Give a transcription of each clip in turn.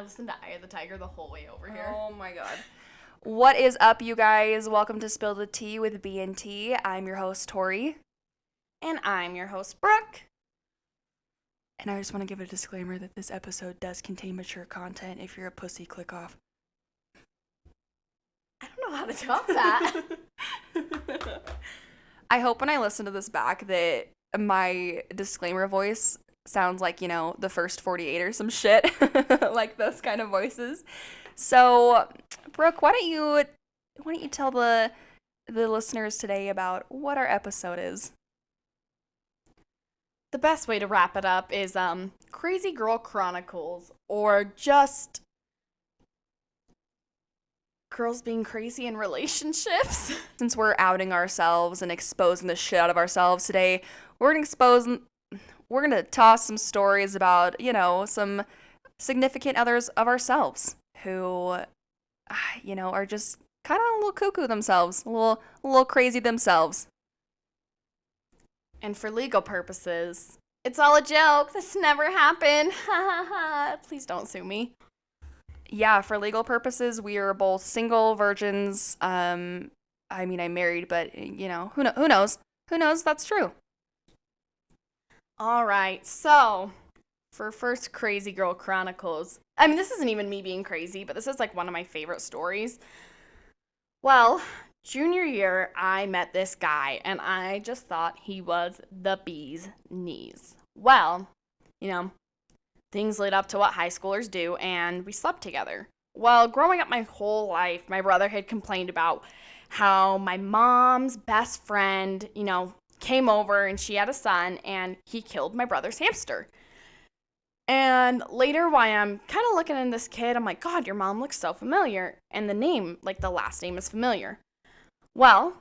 listened to Eye of the Tiger the whole way over here. Oh my god. What is up, you guys? Welcome to Spill the Tea with B&T. I'm your host, Tori. And I'm your host, Brooke. And I just want to give a disclaimer that this episode does contain mature content. If you're a pussy, click off. I don't know how to top that. I hope when I listen to this back that my disclaimer voice sounds like, you know, the first 48 or some shit. Like those kind of voices. So, Brooke, why don't you tell the listeners today about what our episode is? The best way to wrap it up is Crazy Girl Chronicles, or just girls being crazy in relationships. Since we're outing ourselves and exposing the shit out of ourselves today, we're gonna toss some stories about, you know, some significant others of ourselves who, you know, are just kind of a little cuckoo themselves, a little crazy themselves. And for legal purposes, it's all a joke. This never happened. Please don't sue me. Yeah, for legal purposes, we are both single virgins. I mean, I'm married, but, you know, who knows? Who knows? That's true. All right, so for first Crazy Girl Chronicles, I mean, this isn't even me being crazy, but this is like one of my favorite stories. Well, junior year, I met this guy, and I just thought he was the bee's knees. Well, you know, things lead up to what high schoolers do, and we slept together. Well, growing up my whole life, my brother had complained about how my mom's best friend, you know, came over and she had a son, and he killed my brother's hamster. And later, while I'm kind of looking at this kid, I'm like, God, your mom looks so familiar. And the name, like the last name, is familiar. Well,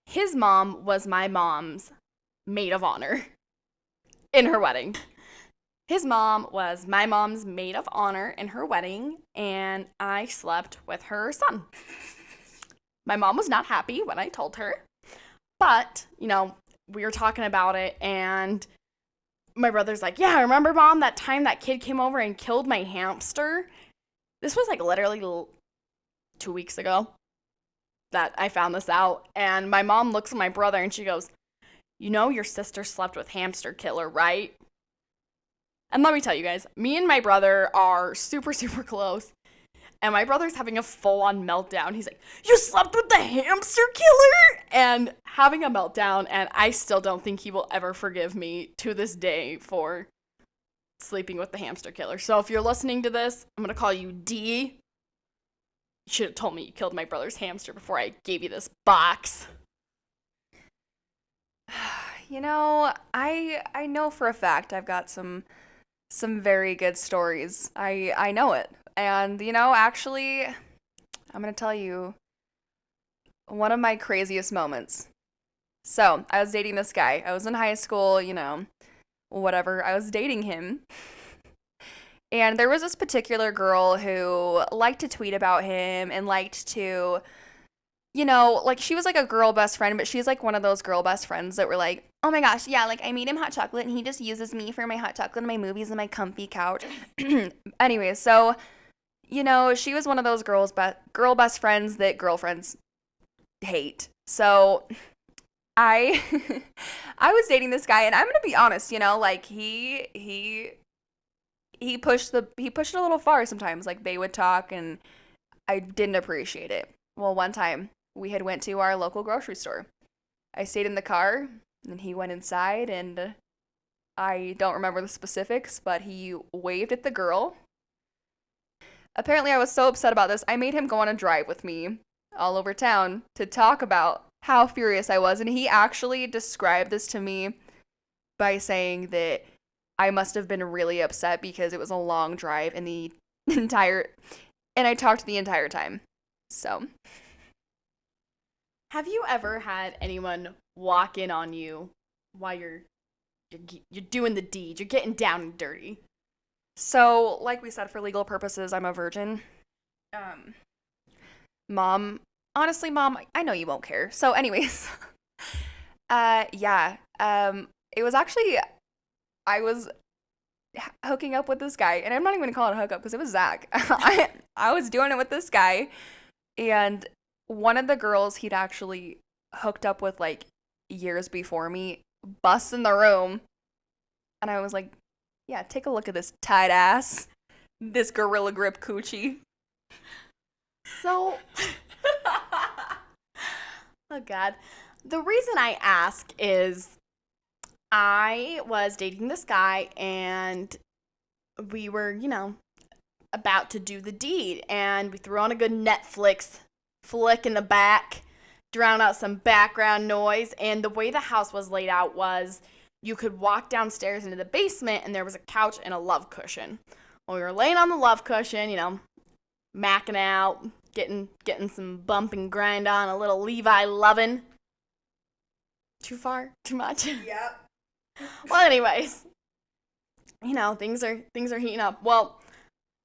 his mom was my mom's maid of honor in her wedding. His mom was my mom's maid of honor in her wedding, and I slept with her son. My mom was not happy when I told her, but, you know, we were talking about it, and my brother's like, yeah, remember, Mom, that time that kid came over and killed my hamster? This was like literally 2 weeks ago that I found this out. And my mom looks at my brother and she goes, you know your sister slept with hamster killer, right? And let me tell you guys, me and my brother are super, super close. And my brother's having a full-on meltdown. He's like, you slept with the hamster killer? And having a meltdown, and I still don't think he will ever forgive me to this day for sleeping with the hamster killer. So if you're listening to this, I'm going to call you D. You should have told me you killed my brother's hamster before I gave you this box. You know, I know for a fact I've got some very good stories. I know it. And, you know, actually, I'm going to tell you one of my craziest moments. So, I was dating this guy. I was in high school, you know, whatever. I was dating him. And there was this particular girl who liked to tweet about him and liked to, you know, like, she was like a girl best friend, but she's like one of those girl best friends that were like, oh my gosh, yeah, like, I made him hot chocolate and he just uses me for my hot chocolate and my movies and my comfy couch. Anyway, so, you know, she was one of those girl best friends that girlfriends hate. So I was dating this guy, and I'm gonna be honest, you know, like he pushed it a little far sometimes. Like, they would talk, and I didn't appreciate it. Well, one time we had went to our local grocery store. I stayed in the car, and he went inside, and I don't remember the specifics, but he waved at the girl. Apparently, I was so upset about this, I made him go on a drive with me all over town to talk about how furious I was. And he actually described this to me by saying that I must have been really upset because it was a long drive and I talked the entire time. So. Have you ever had anyone walk in on you while you're doing the deed? You're getting down and dirty. So, like we said, for legal purposes, I'm a virgin. Mom, honestly, Mom, I know you won't care. So, anyways, yeah. It was actually, I was hooking up with this guy, and I'm not even gonna call it a hookup because it was Zach. I was doing it with this guy, and one of the girls he'd actually hooked up with like years before me busts in the room, and I was like, yeah, take a look at this tight ass, this gorilla grip coochie. So, oh God. The reason I ask is I was dating this guy and we were, about to do the deed. And we threw on a good Netflix flick in the back, drown out some background noise. And the way the house was laid out was you could walk downstairs into the basement and there was a couch and a love cushion. Well, we were laying on the love cushion, macking out, getting some bump and grind on, a little Levi lovin'. Too far? Too much? Yep. Well, anyways, things are heating up. Well,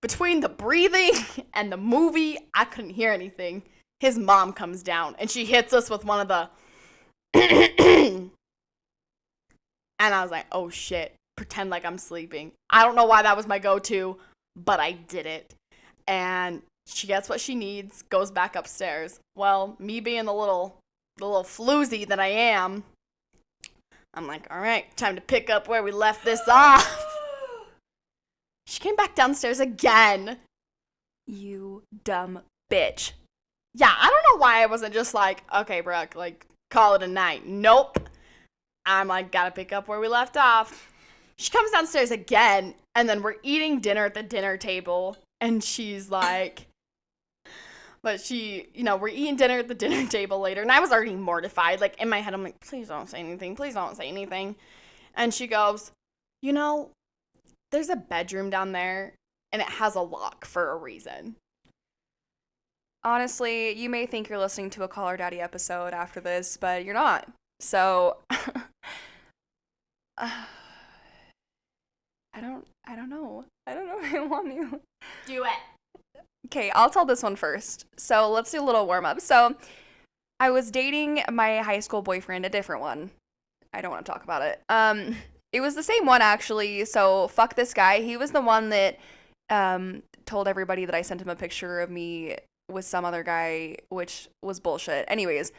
between the breathing and the movie, I couldn't hear anything. His mom comes down and she hits us with one of the and I was like, oh shit, pretend like I'm sleeping. I don't know why that was my go-to, but I did it. And she gets what she needs, goes back upstairs. Well, me being the little floozy that I am, I'm like, all right, time to pick up where we left this off. She came back downstairs again. You dumb bitch. Yeah, I don't know why I wasn't just like, okay, Brooke, like, call it a night. Nope. I'm like, gotta pick up where we left off. She comes downstairs again, and then we're eating dinner at the dinner table, and she's like, but she, we're eating dinner at the dinner table later, and I was already mortified. Like, in my head, I'm like, please don't say anything. Please don't say anything. And she goes, there's a bedroom down there, and it has a lock for a reason. Honestly, you may think you're listening to a Call Her Daddy episode after this, but you're not. So, I don't know. I don't know if I want to. Do it. Okay, I'll tell this one first. So let's do a little warm up. So I was dating my high school boyfriend, a different one. I don't want to talk about it. It was the same one actually. So fuck this guy. He was the one that told everybody that I sent him a picture of me with some other guy, which was bullshit. Anyways,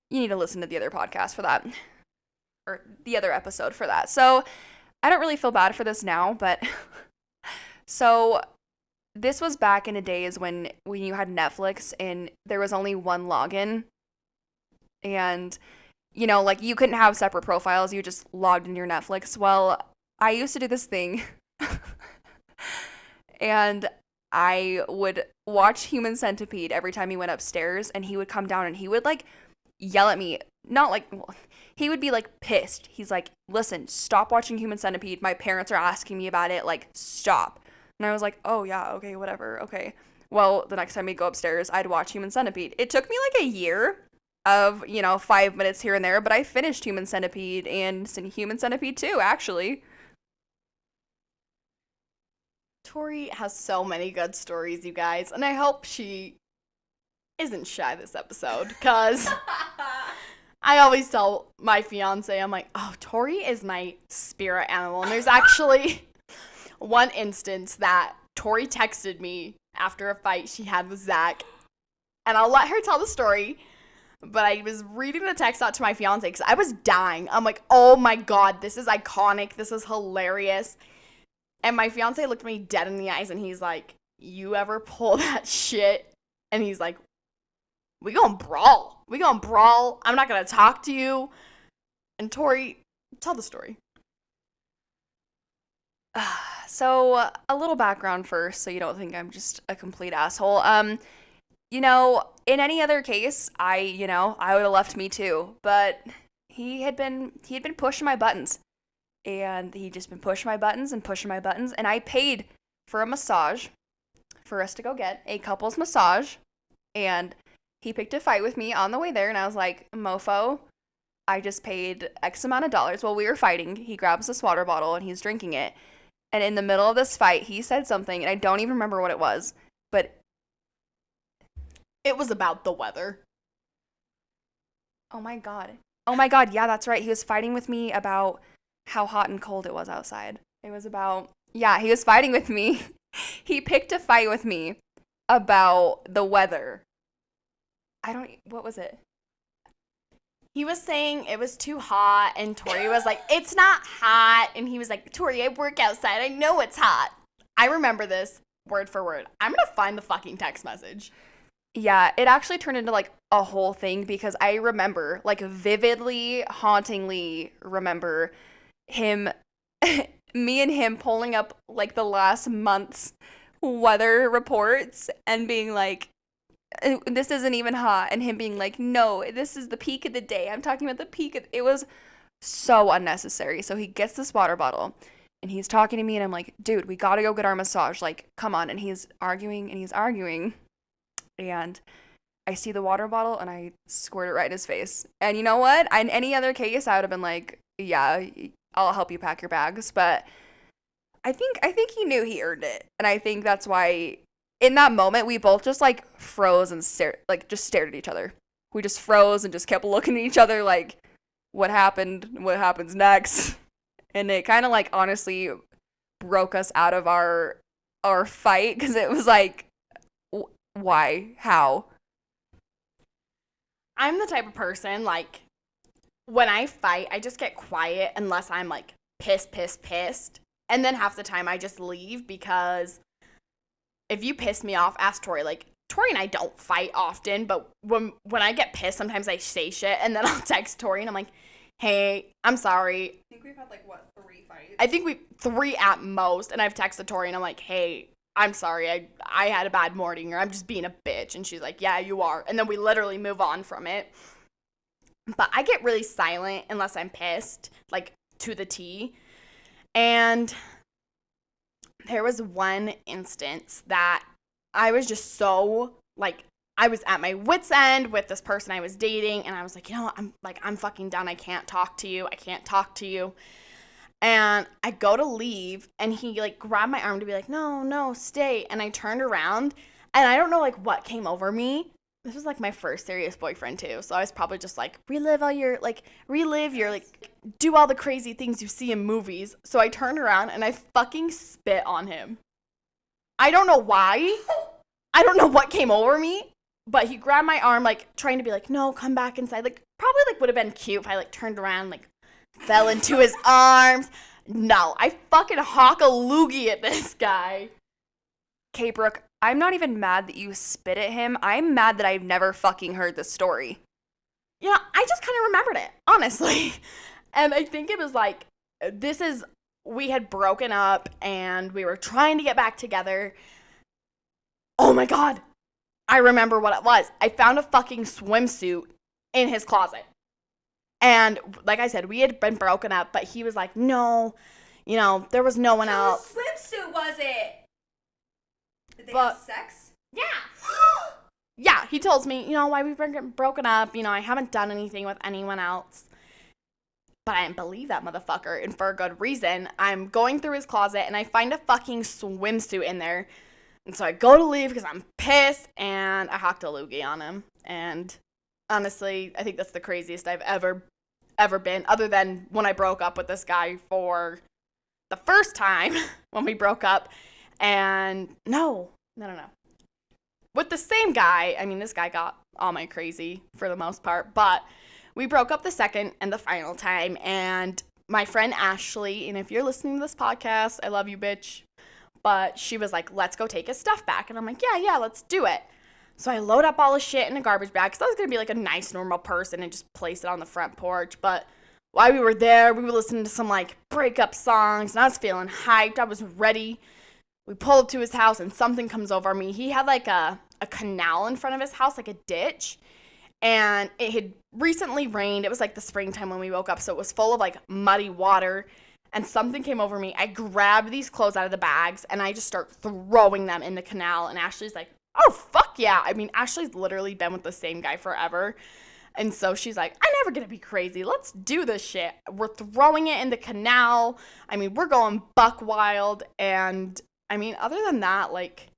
you need to listen to the other podcast for that, or the other episode for that. So I don't really feel bad for this now, but so this was back in the days when you had Netflix and there was only one login, and like you couldn't have separate profiles, you just logged in your Netflix. Well, I used to do this thing and I would watch Human Centipede every time he went upstairs, and he would come down and he would like yell at me. Not like, he would be like pissed. He's like, listen, stop watching Human Centipede. My parents are asking me about it. Like, stop. And I was like, oh yeah, okay, whatever, okay. Well, the next time we go upstairs, I'd watch Human Centipede. It took me like a year of, 5 minutes here and there, but I finished Human Centipede and Human Centipede 2, actually. Tori has so many good stories, you guys, and I hope she isn't shy this episode, because I always tell my fiance, I'm like, oh, Tori is my spirit animal. And there's actually one instance that Tori texted me after a fight she had with Zach, and I'll let her tell the story, but I was reading the text out to my fiance because I was dying. I'm like, oh my God, this is iconic. This is hilarious. And my fiance looked me dead in the eyes, and he's like, you ever pull that shit? And he's like, we gonna brawl. I'm not gonna talk to you. And Tori, tell the story. So, a little background first, so you don't think I'm just a complete asshole. In any other case, I would have left me too. But he had been pushing my buttons. And he'd just been pushing my buttons, and I paid for a massage for us to go get a couple's massage. And he picked a fight with me on the way there, and I was like, mofo, I just paid X amount of dollars. While we were fighting, he grabs this water bottle and he's drinking it. And in the middle of this fight, he said something, and I don't even remember what it was, but it was about the weather. Oh my God, yeah, that's right. He was fighting with me about how hot and cold it was outside. It was about Yeah, he was fighting with me. He picked a fight with me about the weather. What was it? He was saying it was too hot, and Tori was like, it's not hot. And he was like, Tori, I work outside. I know it's hot. I remember this word for word. I'm going to find the fucking text message. Yeah, it actually turned into like a whole thing because I remember, like vividly, hauntingly remember him, me and him pulling up like the last month's weather reports and being like, this isn't even hot. And him being like, no, this is the peak of the day. I'm talking about the peak of, it was so unnecessary. So he gets this water bottle and he's talking to me and I'm like, dude, we gotta go get our massage. Like, come on. And he's arguing and he's arguing. And I see the water bottle and I squirt it right in his face. And you know what? In any other case, I would have been like, yeah, I'll help you pack your bags. But I think he knew he earned it. And I think that's why in that moment we both just like froze and just stared at each other. We just froze and just kept looking at each other like, what happened? What happens next? And it kind of like honestly broke us out of our fight because it was like, why? How? I'm the type of person, like, when I fight, I just get quiet unless I'm, like, pissed. And then half the time I just leave because if you piss me off, ask Tori. Like, Tori and I don't fight often, but when I get pissed, sometimes I say shit, and then I'll text Tori, and I'm like, hey, I'm sorry. I think we've had, like, what, 3 fights? I think 3 at most, and I've texted Tori, and I'm like, hey, I'm sorry, I had a bad morning, or I'm just being a bitch. And she's like, yeah, you are. And then we literally move on from it. But I get really silent unless I'm pissed, like, to the T. And there was one instance that I was just so, like, I was at my wit's end with this person I was dating, and I was like, you know what, I'm fucking done. I can't talk to you. And I go to leave, and he, like, grabbed my arm to be like, no, stay. And I turned around, and I don't know, like, what came over me. This was, like, my first serious boyfriend, too. So I was probably just, like, relive your, like, do all the crazy things you see in movies. So I turned around, and I fucking spit on him. I don't know why. I don't know what came over me. But he grabbed my arm, like, trying to be like, no, come back inside. Like, probably, like, would have been cute if I, like, turned around, like, fell into his arms. No, I fucking hawk a loogie at this guy. Okay, Brooke, I'm not even mad that you spit at him. I'm mad that I've never fucking heard this story. You know, I just kind of remembered it, honestly. And I think it was like, we had broken up and we were trying to get back together. Oh my God. I remember what it was. I found a fucking swimsuit in his closet. And like I said, we had been broken up, but he was like, no, you know, there was no one else. What swimsuit was it? Did they But- have sex? Yeah. Yeah, he tells me, you know, why we've been broken up. You know, I haven't done anything with anyone else. But I didn't believe that motherfucker, and for a good reason. I'm going through his closet, and I find a fucking swimsuit in there. And so I go to leave because I'm pissed, and I hocked a loogie on him. And honestly, I think that's the craziest I've ever been, other than when I broke up with this guy for the first time when we broke up. And no. With the same guy, I mean, this guy got all my crazy for the most part, but we broke up the second and the final time. And my friend Ashley, and if you're listening to this podcast, I love you, bitch. But she was like, let's go take his stuff back. And I'm like, yeah, let's do it. So I load up all his shit in a garbage bag because I was going to be like a nice, normal person and just place it on the front porch. But while we were there, we were listening to some like breakup songs, and I was feeling hyped. I was ready. We pull up to his house, and something comes over me. He had like a canal in front of his house, like a ditch. And it had recently rained. It was like the springtime when we woke up, so it was full of like muddy water. And something came over me. I grabbed these clothes out of the bags, and I just start throwing them in the canal. And Ashley's like, oh, fuck yeah. I mean, Ashley's literally been with the same guy forever. And so she's like, I'm never going to be crazy. Let's do this shit. We're throwing it in the canal. I mean, we're going buck wild. And I mean, other than that, like,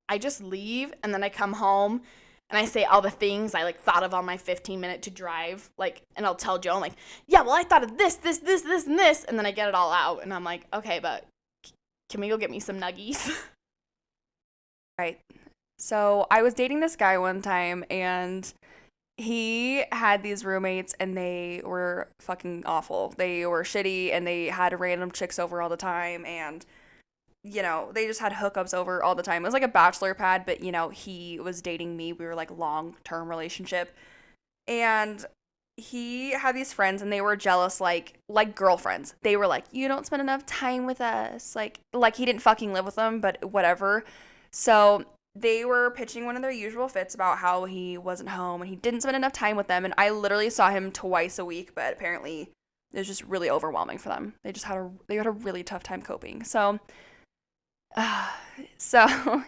I just leave, and then I come home, and I say all the things I, like, thought of on my 15-minute to drive, like, and I'll tell Joe, I'm like, yeah, well, I thought of this, and this, and then I get it all out, and I'm like, okay, but Can we go get me some nuggies? Right. So I was dating this guy one time, and he had these roommates, and they were fucking awful. They were shitty, and they had random chicks over all the time, and they just had hookups over all the time. It was like a bachelor pad, but he was dating me. We were like long-term relationship. And he had these friends, and they were jealous, like girlfriends. They were like, "You don't spend enough time with us." Like he didn't fucking live with them, but whatever. So they were pitching one of their usual fits about how he wasn't home and he didn't spend enough time with them. And I literally saw him twice a week, but apparently it was just really overwhelming for them. They had a really tough time coping. So so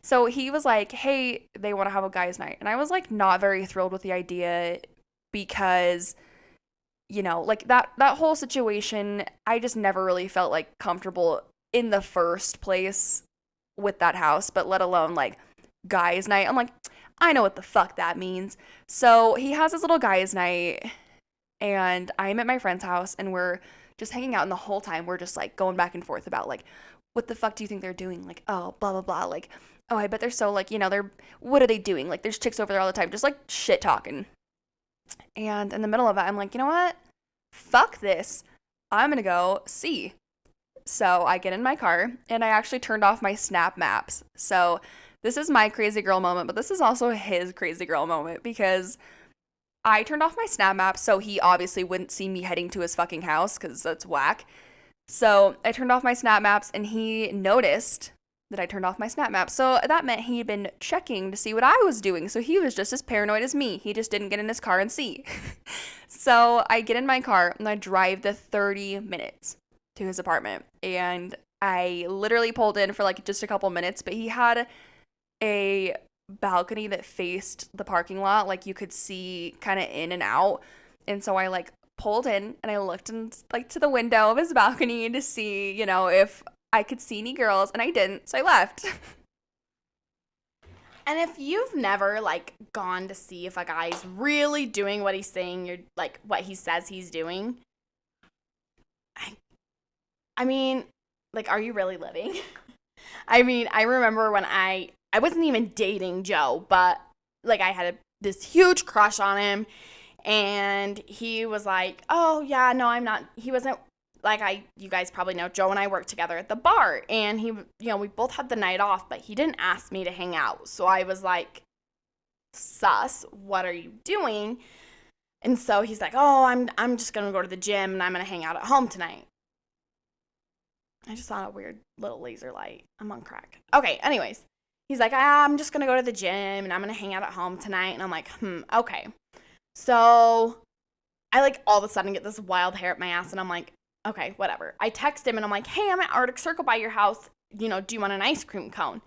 so he was like, "Hey, they want to have a guys' night." And I was like not very thrilled with the idea because like that whole situation, I just never really felt like comfortable in the first place with that house, but let alone like guys' night. I'm like, I know what the fuck that means. So he has his little guys' night, and I'm at my friend's house, and we're just hanging out, and the whole time we're just like going back and forth about like, what the fuck do you think they're doing? Like, oh, blah blah blah. Like, oh, I bet they're so like, they're what are they doing? Like, there's chicks over there all the time, just like shit talking. And in the middle of it, I'm like, you know what? Fuck this. I'm gonna go see. So I get in my car, and I actually turned off my Snap Maps. So this is my crazy girl moment, but this is also his crazy girl moment because I turned off my Snap Maps so he obviously wouldn't see me heading to his fucking house because that's whack. So I turned off my Snap Maps, and he noticed that I turned off my Snap Maps. So that meant he'd been checking to see what I was doing. So he was just as paranoid as me. He just didn't get in his car and see. So I get in my car, and I drive the 30 minutes to his apartment. And I literally pulled in for like just a couple minutes, but he had a balcony that faced the parking lot. Like you could see kind of in and out. And so I like pulled in, and I looked in like to the window of his balcony to see, if I could see any girls, and I didn't. So I left. And if you've never like gone to see if a guy's really doing what he's saying, you're like what he says he's doing. I mean, like, are you really living? I mean, I remember when I wasn't even dating Joe, but like I had this huge crush on him, and he was like, "Oh yeah, no, I'm not." He wasn't like you guys probably know, Joe and I worked together at the bar, and he, we both had the night off, but he didn't ask me to hang out. So I was like, "Sus, what are you doing?" And so he's like, "Oh, I'm just gonna go to the gym, and I'm gonna hang out at home tonight." I just saw a weird little laser light. I'm on crack. Okay, anyways. He's like, "I'm just going to go to the gym, and I'm going to hang out at home tonight." And I'm like, okay. So I like all of a sudden get this wild hair up my ass, and I'm like, okay, whatever. I text him, and I'm like, "Hey, I'm at Arctic Circle by your house. Do you want an ice cream cone?"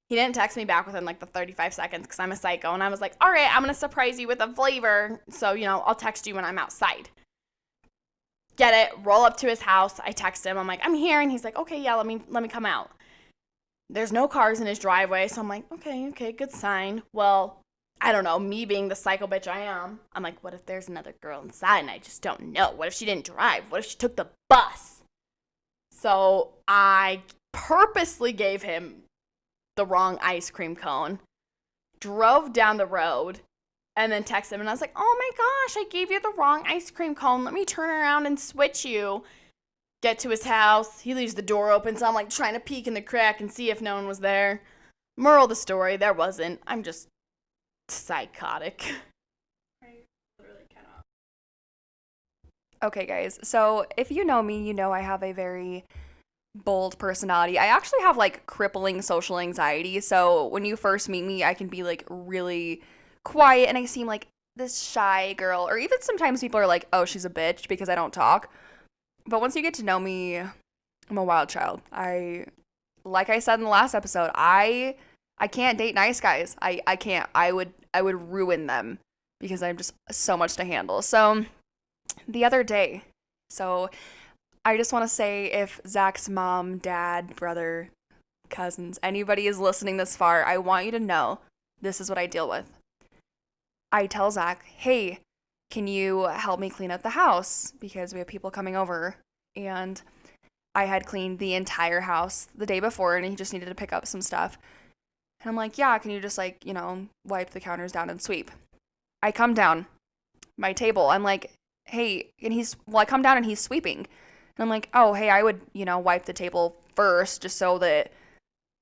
He didn't text me back within like the 35 seconds because I'm a psycho. And I was like, "All right, I'm going to surprise you with a flavor. So, I'll text you when I'm outside." Get it, roll up to his house. I text him. I'm like, "I'm here." And he's like, "Okay, yeah, let me come out." There's no cars in his driveway. So I'm like, okay, good sign. Well, I don't know, me being the psycho bitch I am, I'm like, what if there's another girl inside and I just don't know? What if she didn't drive? What if she took the bus? So I purposely gave him the wrong ice cream cone, drove down the road, and then texted him. And I was like, "Oh my gosh, I gave you the wrong ice cream cone. Let me turn around and switch you." Get to his house. He leaves the door open, so I'm like trying to peek in the crack and see if no one was there. Moral of the story, there wasn't. I'm just psychotic. I literally cannot. Okay, guys. So if you know me, you know I have a very bold personality. I actually have like crippling social anxiety. So when you first meet me, I can be like really quiet, and I seem like this shy girl. Or even sometimes people are like, "Oh, she's a bitch," because I don't talk. But once you get to know me, I'm a wild child. Like I said in the last episode, I can't date nice guys. I can't. I would ruin them because I'm just so much to handle. So the other day, I just want to say, if Zach's mom, dad, brother, cousins, anybody is listening this far, I want you to know this is what I deal with. I tell Zach, "Hey, can you help me clean up the house? Because we have people coming over." And I had cleaned the entire house the day before and he just needed to pick up some stuff. And I'm like, yeah, can you just like, wipe the counters down and sweep? I come down my table. I'm like, hey, and I come down and he's sweeping. And I'm like, oh, hey, I would, wipe the table first just so that,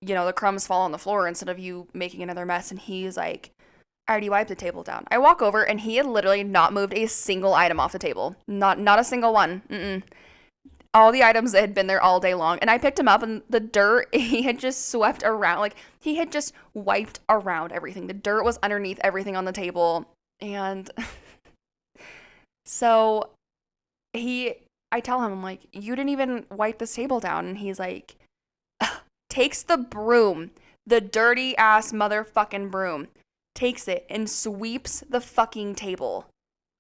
the crumbs fall on the floor instead of you making another mess. And he's like, I already wiped the table down. I walk over and he had literally not moved a single item off the table. Not a single one. Mm-mm. All the items that had been there all day long. And I picked him up and the dirt, he had just swept around. Like, he had just wiped around everything. The dirt was underneath everything on the table. And so I tell him, I'm like, you didn't even wipe this table down. And he's like, takes the broom, the dirty ass motherfucking broom, takes it and sweeps the fucking table.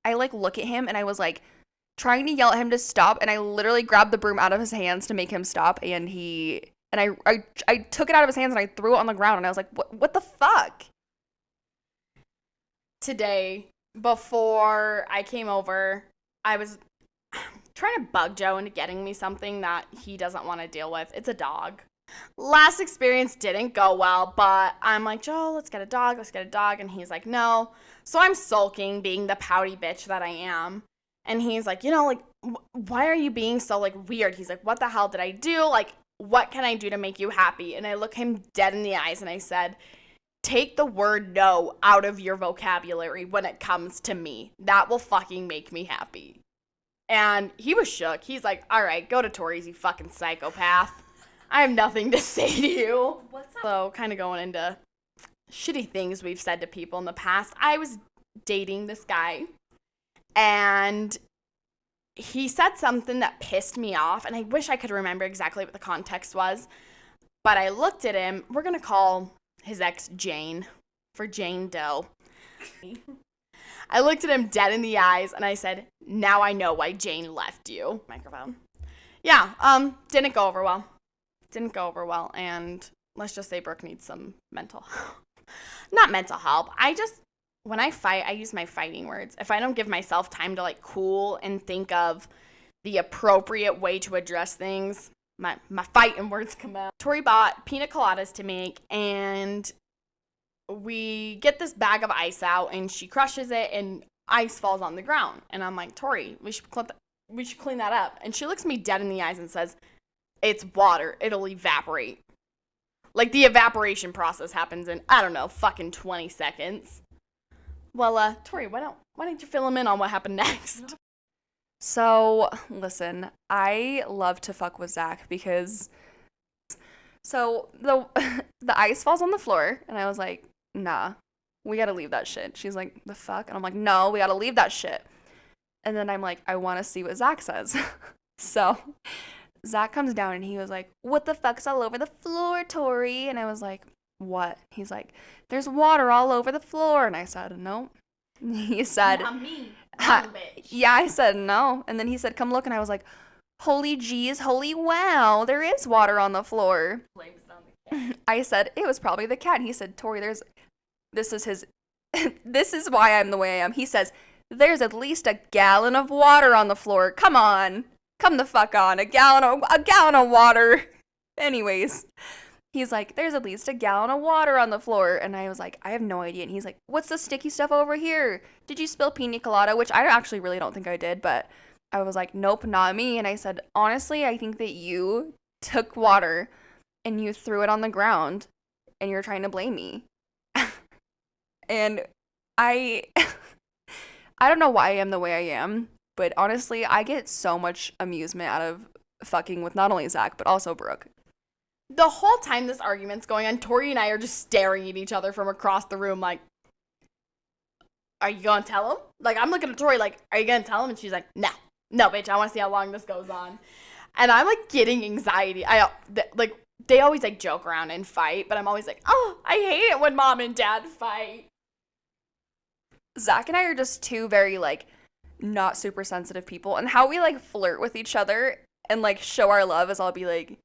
I like look at him and I was like trying to yell at him to stop, and I literally grabbed the broom out of his hands to make him stop, and I took it out of his hands and I threw it on the ground, and I was like, what the fuck? Today, before I came over, I was trying to bug Joe into getting me something that he doesn't want to deal with. It's a dog. Last experience didn't go well, but I'm like, Joe, let's get a dog. And he's like, no. So I'm sulking, being the pouty bitch that I am. And he's like, why are you being so, weird? He's like, what the hell did I do? Like, what can I do to make you happy? And I look him dead in the eyes and I said, take the word no out of your vocabulary when it comes to me. That will fucking make me happy. And he was shook. He's like, all right, go to Tori's, you fucking psychopath. I have nothing to say to you. What's up? So, kind of going into shitty things we've said to people in the past. I was dating this guy, and he said something that pissed me off, and I wish I could remember exactly what the context was. But I looked at him. We're going to call his ex Jane for Jane Doe. I looked at him dead in the eyes, and I said, now I know why Jane left you. Microphone. Yeah, didn't go over well, and let's just say Brooke needs some mental help. Not mental help. When I fight, I use my fighting words. If I don't give myself time to, cool and think of the appropriate way to address things, my fighting words come out. Tori bought pina coladas to make, and we get this bag of ice out, and she crushes it, and ice falls on the ground. And I'm like, Tori, we should clean that up. And she looks me dead in the eyes and says, it's water. It'll evaporate. Like, the evaporation process happens in, I don't know, fucking 20 seconds. Well, Tori, why don't you fill him in on what happened next? So, listen, I love to fuck with Zach because, so the ice falls on the floor, and I was like, nah, we gotta leave that shit. She's like, the fuck? And I'm like, no, we gotta leave that shit. And then I'm like, I want to see what Zach says. So Zach comes down and he was like, what the fuck's all over the floor, Tori? And I was like, what? He's like, there's water all over the floor. And I said, no. He said, Not me. Yeah, I said no. And then he said, come look. And I was like, holy jeez, holy wow, there is water on the floor. I said, it was probably the cat. And he said, Tori, this is why I'm the way I am. He says, there's at least a gallon of water on the floor. Come on. Come the fuck on. A gallon of water. Anyways, he's like, there's at least a gallon of water on the floor. And I was like, I have no idea. And he's like, what's the sticky stuff over here? Did you spill pina colada? Which I actually really don't think I did, but I was like, nope, not me. And I said, honestly, I think that you took water and you threw it on the ground and you're trying to blame me. And I don't know why I am the way I am, but honestly, I get so much amusement out of fucking with not only Zach, but also Brooke. The whole time this argument's going on, Tori and I are just staring at each other from across the room like, are you going to tell him? Like, I'm looking at Tori like, are you going to tell him? And she's like, no, bitch, I want to see how long this goes on. And I'm like getting anxiety. They always like joke around and fight, but I'm always like, oh, I hate it when mom and dad fight. Zach and I are just two very like not super sensitive people, and how we like flirt with each other and like show our love is I'll be like,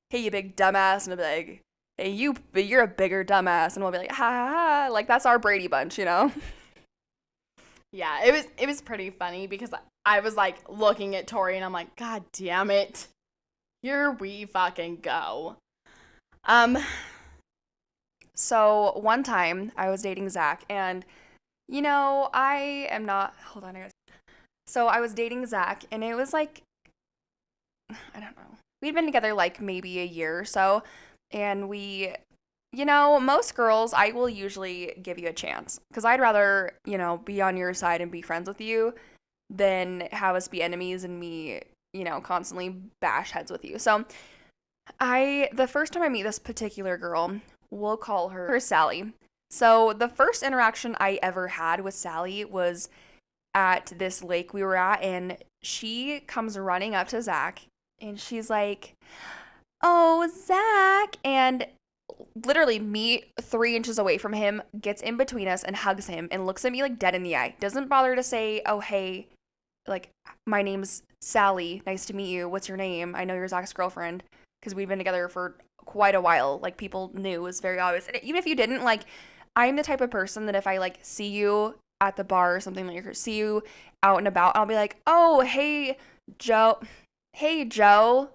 hey, you big dumbass, and I'll be like, hey, you're a bigger dumbass, and we'll be like, ha ha ha, like that's our Brady Bunch, you know? Yeah, it was pretty funny because I was like looking at Tori and I'm like, God damn it. Here we fucking go. Um, So one time I was dating Zach, and I am not. Hold on, so I was dating Zach, and it was like, I don't know. We'd been together like maybe a year or so, and most girls, I will usually give you a chance because I'd rather, be on your side and be friends with you than have us be enemies and me, constantly bash heads with you. So the first time I meet this particular girl, we'll call her Sally. So the first interaction I ever had with Sally was at this lake we were at, and she comes running up to Zach, and she's like, "Oh, Zach," and literally me 3 inches away from him gets in between us and hugs him and looks at me like dead in the eye. Doesn't bother to say, "Oh, hey, like my name's Sally. Nice to meet you. What's your name? I know you're Zach's girlfriend." Because we've been together for quite a while. Like people knew, it was very obvious. And even if you didn't, like, I'm the type of person that if I like see you at the bar or something, like see you out and about, I'll be like, "Oh, Joe, hey Joe,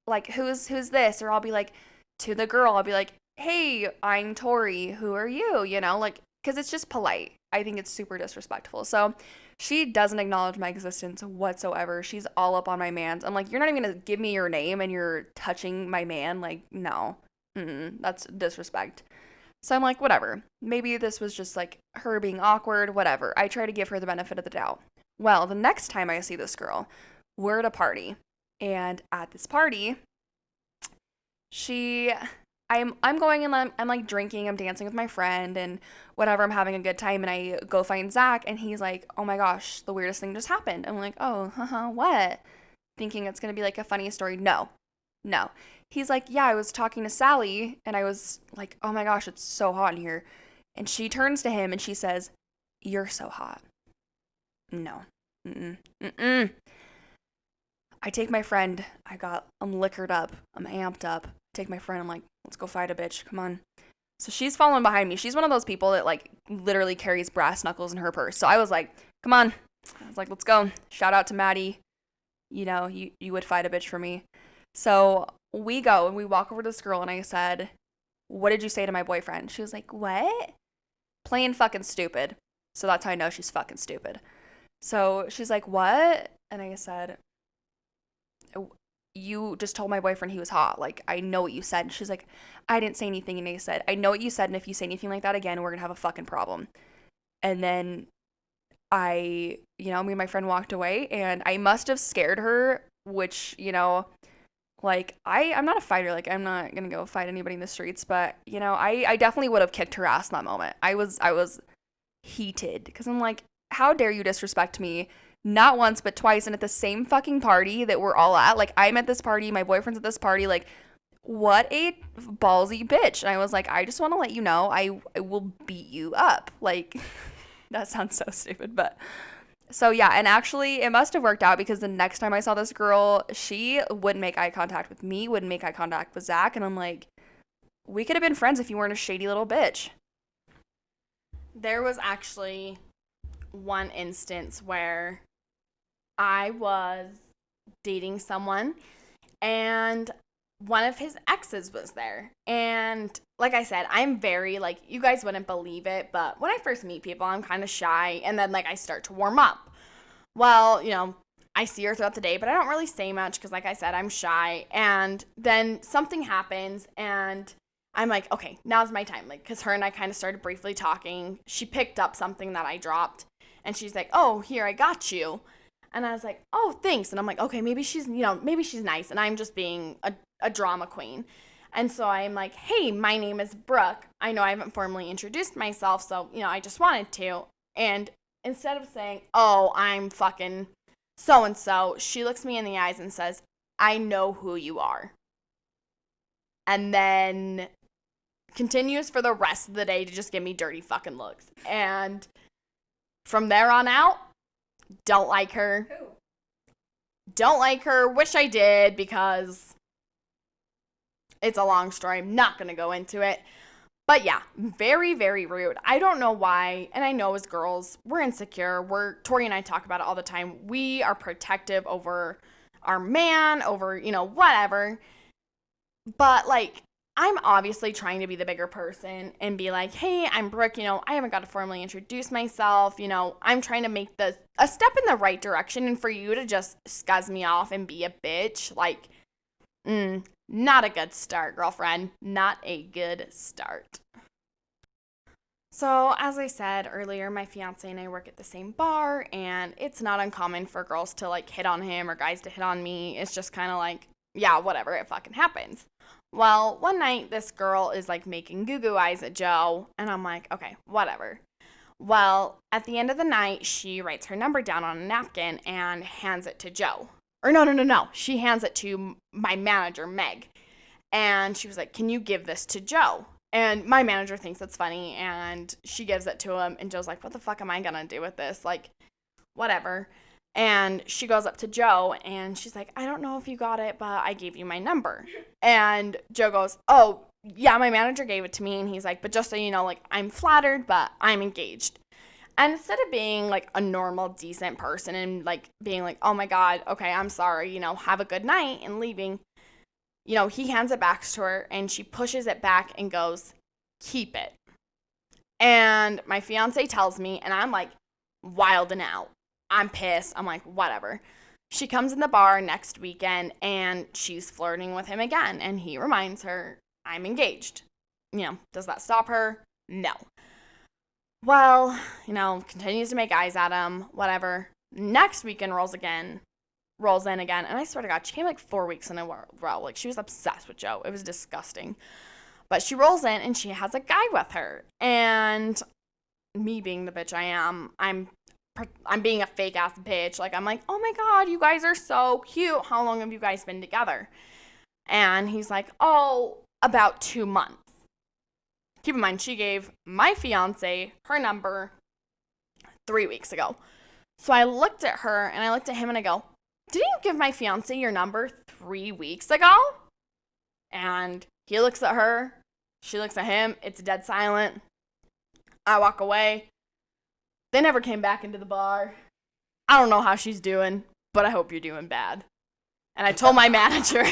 like who's this?" Or I'll be like, to the girl, I'll be like, "Hey, I'm Tori. Who are you?" Like, because it's just polite. I think it's super disrespectful. So she doesn't acknowledge my existence whatsoever. She's all up on my man's. I'm like, "You're not even gonna give me your name and you're touching my man." Like, no, that's disrespect. So I'm like, whatever. Maybe this was just like her being awkward, whatever. I try to give her the benefit of the doubt. Well, the next time I see this girl, we're at a party. And at this party, she I'm going and I'm like drinking, I'm dancing with my friend and whatever, I'm having a good time, and I go find Zach and he's like, "Oh my gosh, the weirdest thing just happened." I'm like, "Oh, what?" Thinking it's gonna be like a funny story. No. No. He's like, "Yeah, I was talking to Sally and I was like, oh my gosh, it's so hot in here." And she turns to him and she says, "You're so hot." No. Mm-mm. Mm-mm. I take my friend. I'm liquored up. I'm amped up. Take my friend. I'm like, "Let's go fight a bitch. Come on." So she's following behind me. She's one of those people that like literally carries brass knuckles in her purse. So I was like, "Come on." I was like, "Let's go." Shout out to Maddie. You would fight a bitch for me. So we go and we walk over to this girl and I said, "What did you say to my boyfriend?" She was like, "What?" Playing fucking stupid. So that's how I know she's fucking stupid. So she's like, "What?" And I said, "You just told my boyfriend he was hot. Like, I know what you said." And she's like, "I didn't say anything." And I said, "I know what you said. And if you say anything like that again, we're going to have a fucking problem." And then me and my friend walked away and I must have scared her, which, like I'm not a fighter. Like, I'm not going to go fight anybody in the streets. But, I definitely would have kicked her ass in that moment. I was heated because I'm like, "How dare you disrespect me?" Not once, but twice, and at the same fucking party that we're all at. Like, I'm at this party, my boyfriend's at this party. Like, what a ballsy bitch. And I was like, "I just want to let you know, I will beat you up." Like, that sounds so stupid, but so yeah. And actually, it must have worked out because the next time I saw this girl, she wouldn't make eye contact with me, wouldn't make eye contact with Zach, and I'm like, we could have been friends if you weren't a shady little bitch. there was actually one instance where I was dating someone and one of his exes was there. And like I said, I'm very, like, you guys wouldn't believe it, but when I first meet people, I'm kind of shy and then like I start to warm up. Well, I see her throughout the day, but I don't really say much because like I said, I'm shy. And then something happens and I'm like, "Okay, now's my time." Like, cuz her and I kind of started briefly talking. She picked up something that I dropped and she's like, "Oh, here, I got you." And I was like, "Oh, thanks." And I'm like, "Okay, maybe she's nice." And I'm just being a drama queen. And so I'm like, "Hey, my name is Brooke. I know I haven't formally introduced myself, so, I just wanted to." And instead of saying, "Oh, I'm fucking so and so," she looks me in the eyes and says, "I know who you are." And then continues for the rest of the day to just give me dirty fucking looks. And from there on out, don't like her. Who? Don't like her. Wish I did because it's a long story. I'm not going to go into it. But yeah, very, very rude. I don't know why. And I know as girls, we're insecure. Tori and I talk about it all the time. We are protective over our man over, whatever. But like, I'm obviously trying to be the bigger person and be like, hey, I'm Brooke, I haven't got to formally introduce myself. I'm trying to make a step in the right direction. And for you to just scuzz me off and be a bitch, like, not a good start, girlfriend. Not a good start. So, as I said earlier, my fiance and I work at the same bar, and it's not uncommon for girls to like hit on him or guys to hit on me. It's just kind of like, yeah, whatever, it fucking happens. Well, one night this girl is like making goo goo eyes at Joe, and I'm like, okay, whatever. Well, at the end of the night, she writes her number down on a napkin and hands it to Joe. Or no, no, no, no. She hands it to my manager, Meg. And she was like, can you give this to Joe? And my manager thinks it's funny, and she gives it to him, and Joe's like, what the fuck am I gonna do with this? Like, whatever. And she goes up to Joe, and she's like, I don't know if you got it, but I gave you my number. And Joe goes, oh, yeah, my manager gave it to me. And he's like, but just so you know, like, I'm flattered, but I'm engaged. And instead of being, like, a normal, decent person and, like, being like, oh, my God, okay, I'm sorry, have a good night, and leaving, he hands it back to her, and she pushes it back and goes, keep it. And my fiance tells me, and I'm, like, wilding out. I'm pissed. I'm like, whatever. She comes in the bar next weekend, and she's flirting with him again, and he reminds her, I'm engaged. Does that stop her? No. Well, continues to make eyes at him, whatever. Next weekend rolls in again, and I swear to God, she came like 4 weeks in a row. Like, she was obsessed with Joe. It was disgusting. But she rolls in, and she has a guy with her. And me being the bitch I am, I'm being a fake-ass bitch. Like, I'm like, oh my God, you guys are so cute. How long have you guys been together? And he's like, oh, about 2 months. Keep in mind, she gave my fiance her number 3 weeks ago. So I looked at her, and I looked at him, and I go, didn't you give my fiance your number 3 weeks ago? And he looks at her. She looks at him. It's dead silent. I walk away. They never came back into the bar. I don't know how she's doing, but I hope you're doing bad. And I told my manager,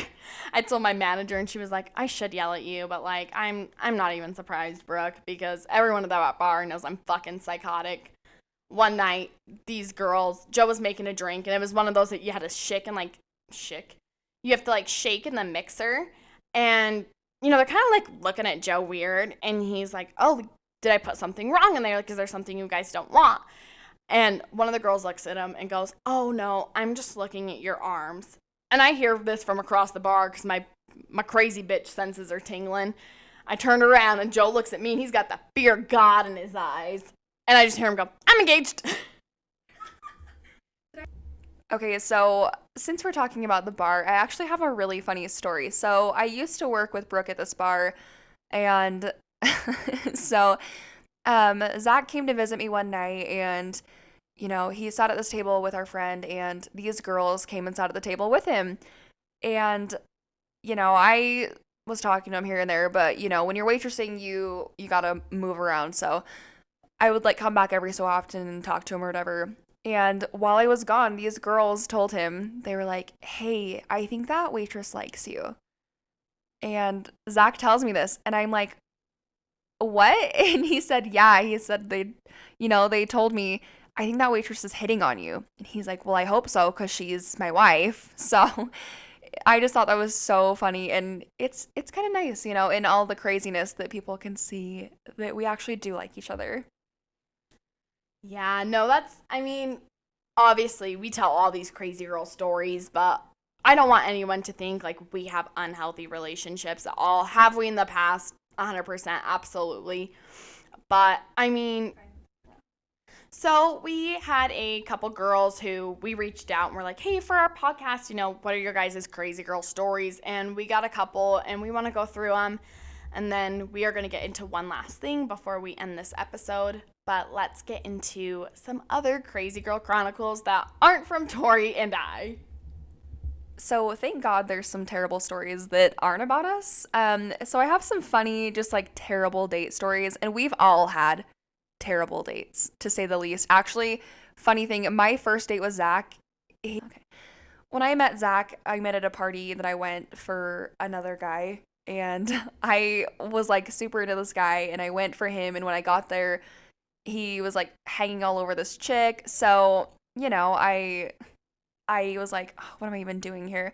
and she was like, I should yell at you, but like, I'm not even surprised, Brooke, because everyone at that bar knows I'm fucking psychotic. One night, these girls, Joe was making a drink, and it was one of those that you had to shake. You have to like shake in the mixer, and they're kind of like looking at Joe weird, and he's like, oh, did I put something wrong? And they're like, is there something you guys don't want? And one of the girls looks at him and goes, oh no, I'm just looking at your arms. And I hear this from across the bar because my crazy bitch senses are tingling. I turn around, and Joe looks at me, and he's got the fear of God in his eyes. And I just hear him go, I'm engaged. Okay, so since we're talking about the bar, I actually have a really funny story. So I used to work with Brooke at this bar, and so Zach came to visit me one night, and he sat at this table with our friend, and these girls came and sat at the table with him. And I was talking to him here and there, but when you're waitressing, you gotta move around. So I would like come back every so often and talk to him or whatever. And while I was gone, these girls told him, they were like, hey, I think that waitress likes you. And Zach tells me this, and I'm like, what? And he said, yeah. He said they told me, I think that waitress is hitting on you. And he's like, well, I hope so, because she's my wife. So I just thought that was so funny. And it's kind of nice, in all the craziness that people can see that we actually do like each other. Yeah, no, obviously we tell all these crazy girl stories, but I don't want anyone to think like we have unhealthy relationships at all. Have we in the past? 100%, absolutely. But so we had a couple girls who we reached out and were like, hey, for our podcast, what are your guys' crazy girl stories? And we got a couple, and we want to go through them. And then we are going to get into one last thing before we end this episode. But let's get into some other crazy girl chronicles that aren't from Tori and I. So thank God there's some terrible stories that aren't about us. So I have some funny, just like terrible date stories, and we've all had terrible dates, to say the least. Actually, funny thing, my first date with Zach, when I met Zach, I met at a party that I went for another guy. And I was like super into this guy and I went for him. And when I got there, he was like hanging all over this chick. So, I was like, "Oh, what am I even doing here?"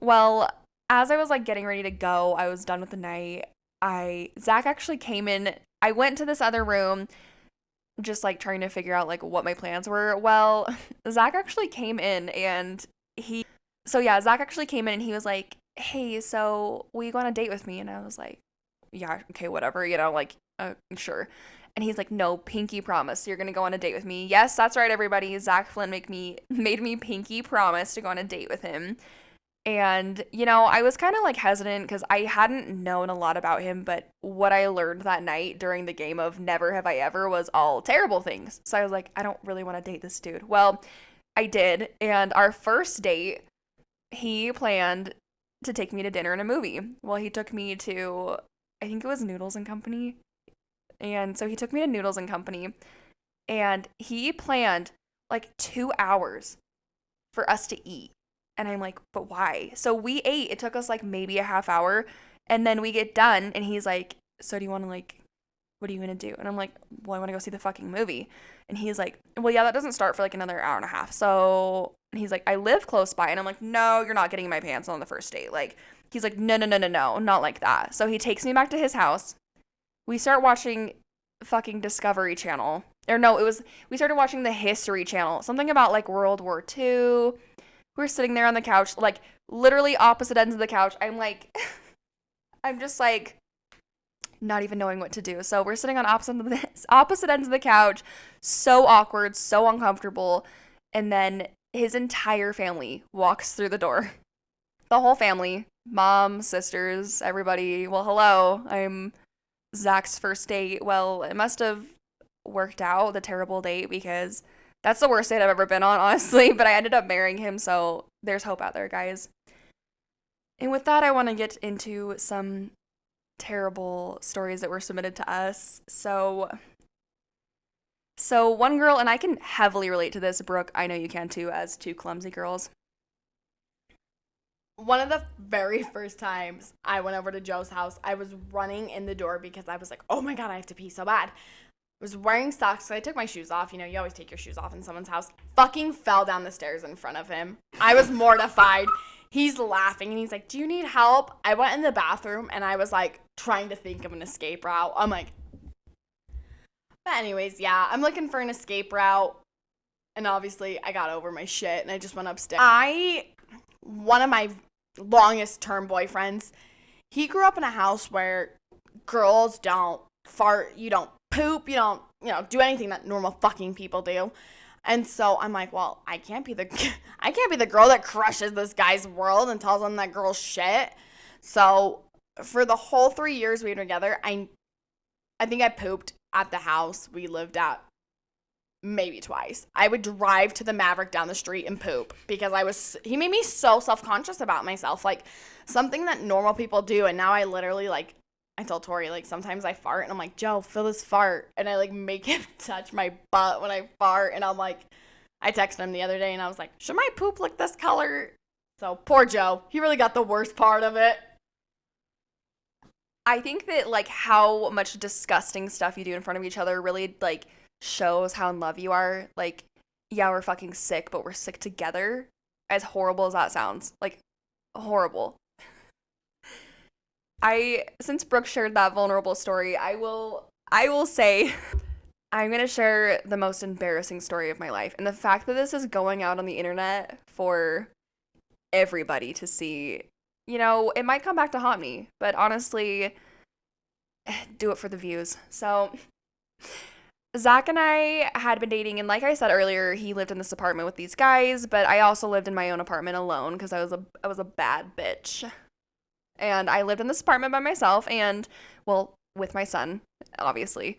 Well, as I was like getting ready to go, I was done with the night. Zach actually came in. I went to this other room just like trying to figure out like what my plans were. Well, Zach actually came in and he so yeah, Zach actually came in and he was like, "Hey, so will you go on a date with me?" And I was like, "Yeah, okay, whatever, like sure." And he's like, "No, pinky promise. You're gonna go on a date with me." Yes, that's right, everybody. Zach Flynn made me pinky promise to go on a date with him. And, I was kind of like hesitant because I hadn't known a lot about him, but what I learned that night during the game of Never Have I Ever was all terrible things. So I was like, I don't really want to date this dude. Well, I did. And our first date, he planned to take me to dinner and a movie. Well, he took me to, I think it was Noodles and Company. And so he took me to Noodles and Company and he planned like 2 hours for us to eat. And I'm like, but why? So we ate. It took us like maybe a half hour. And then we get done. And he's like, so do you want to like, what are you going to do? And I'm like, well, I want to go see the fucking movie. And he's like, well, yeah, that doesn't start for like another hour and a half. So and he's like, I live close by. And I'm like, no, you're not getting my pants on the first date. Like, he's like, no, no, no, no, no, not like that. So he takes me back to his house. We start watching fucking Discovery Channel. Or no, we started watching the History Channel. Something about like World War II. We're sitting there on the couch, like literally opposite ends of the couch. I'm like, I'm just like not even knowing what to do. So we're sitting on opposite ends of the couch, so awkward, so uncomfortable. And then his entire family walks through the door. The whole family, mom, sisters, everybody. Well, hello, I'm Zach's first date. Well, it must have worked out, the terrible date, because that's the worst date I've ever been on, honestly, but I ended up marrying him, so there's hope out there, guys. And with that, I want to get into some terrible stories that were submitted to us. So one girl, and I can heavily relate to this, Brooke, I know you can too, as two clumsy girls. One of the very first times I went over to Joe's house, I was running in the door because I was like, oh my God, I have to pee so bad. I was wearing socks, so I took my shoes off. You always take your shoes off in someone's house. Fucking fell down the stairs in front of him. I was mortified. He's laughing, and he's like, do you need help? I went in the bathroom, and I was, like, trying to think of an escape route. I'm like, but anyways, yeah, I'm looking for an escape route, and obviously I got over my shit, and I just went upstairs. One of my longest term boyfriends, he grew up in a house where girls don't fart, you don't poop, you don't, do anything that normal fucking people do. And so I'm like, well, I can't be the girl that crushes this guy's world and tells him that girl's shit. So for the whole 3 years we were together, I think I pooped at the house we lived at maybe twice. I would drive to the Maverick down the street and poop because he made me so self-conscious about myself, like something that normal people do. And now I literally I told Tori, sometimes I fart, and I'm like, Joe, feel this fart. And I, make him touch my butt when I fart. And I'm like, I texted him the other day, and I was like, should my poop look this color? So, poor Joe. He really got the worst part of it. I think that, how much disgusting stuff you do in front of each other really, shows how in love you are. Yeah, we're fucking sick, but we're sick together. As horrible as that sounds. Horrible. Since Brooke shared that vulnerable story, I will say I'm going to share the most embarrassing story of my life. And the fact that this is going out on the internet for everybody to see, it might come back to haunt me, but honestly, do it for the views. So Zach and I had been dating, and like I said earlier, he lived in this apartment with these guys, but I also lived in my own apartment alone because I was a bad bitch. And I lived in this apartment by myself and, well, with my son, obviously.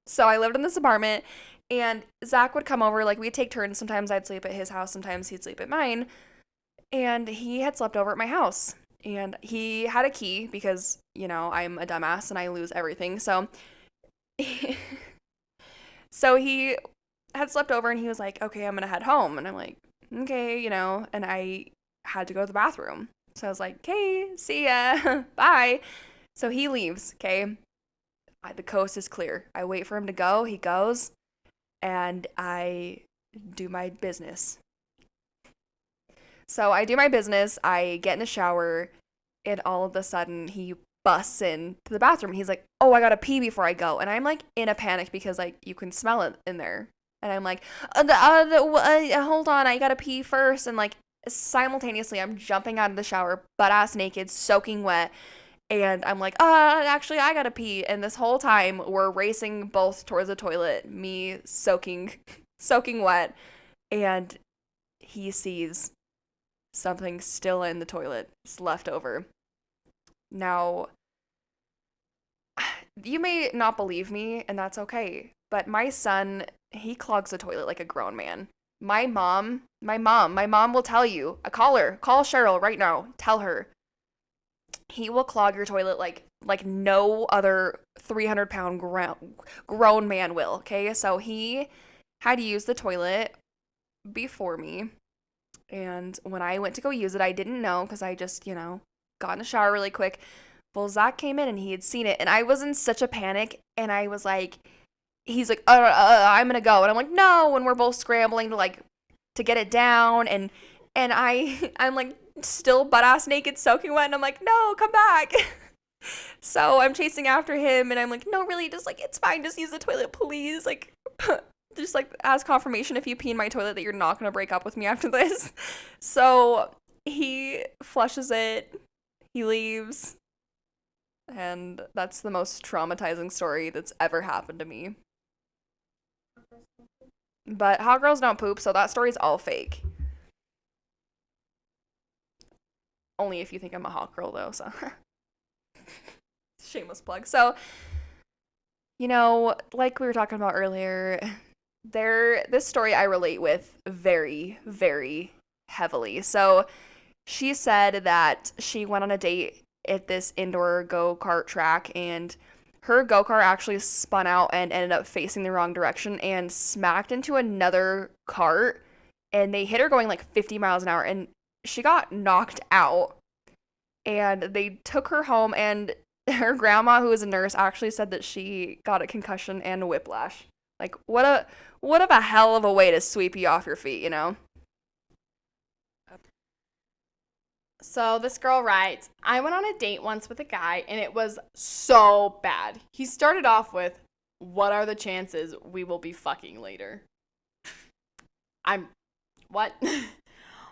So I lived in this apartment, and Zach would come over. We'd take turns. Sometimes I'd sleep at his house. Sometimes he'd sleep at mine. And he had slept over at my house. And he had a key because, I'm a dumbass and I lose everything. So, so he had slept over, and he was like, okay, I'm going to head home. And I'm like, okay, and had to go to the bathroom. So I was like, okay, see ya, bye. So he leaves, okay? The coast is clear. I wait for him to go. He goes, and I do my business. So I do my business. I get in the shower, and all of a sudden he busts in to the bathroom. He's like, "Oh, I gotta pee before I go," and I'm like in a panic because like you can smell it in there, and I'm like, "Hold on, I gotta pee first," and like simultaneously I'm jumping out of the shower, butt ass naked, soaking wet. And I'm like, actually, I gotta pee. And this whole time, we're racing both towards the toilet, me soaking, soaking wet. And he sees something still in the toilet. It's left over. Now, you may not believe me, and that's okay. But my son, he clogs the toilet like a grown man. My mom will tell you. Call her. Call Cheryl right now. Tell her. He will clog your toilet like no other 300-pound grown man will. Okay, so he had to use the toilet before me, and when I went to go use it, I didn't know because I just got in the shower really quick. Well, Zach came in and he had seen it, and I was in such a panic, and I was like, he's like, I'm gonna go, and I'm like, no, and we're both scrambling to get it down, and I'm like still butt ass naked, soaking wet, and I'm like, no, come back. So I'm chasing after him, and I'm like, no, really, just like it's fine, just use the toilet, please, like just like as confirmation if you pee in my toilet that you're not gonna break up with me after this. So he flushes it, he leaves, and that's the most traumatizing story that's ever happened to me. But hot girls don't poop, so that story's all fake. Only if you think I'm a hot girl, though, so. Shameless plug. So, like we were talking about earlier, this story I relate with very, very heavily. So, she said that she went on a date at this indoor go-kart track, and her go-kart actually spun out and ended up facing the wrong direction and smacked into another cart, and they hit her going like 50 miles an hour, and she got knocked out, and they took her home, and her grandma, who was a nurse, actually said that she got a concussion and a whiplash. Like, what of a hell of a way to sweep you off your feet, you know? So this girl writes, I went on a date once with a guy, and it was so bad. He started off with, what are the chances we will be fucking later? What?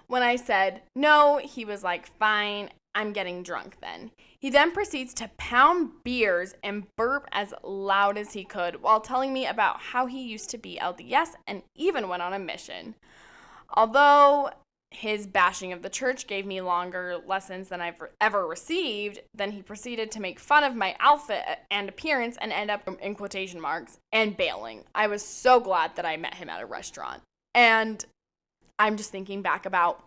When I said no, he was like, fine, I'm getting drunk then. He then proceeds to pound beers and burp as loud as he could while telling me about how he used to be LDS and even went on a mission. Although his bashing of the church gave me longer lessons than I've ever received, then he proceeded to make fun of my outfit and appearance and end up in quotation marks and bailing. I was so glad that I met him at a restaurant. And I'm just thinking back about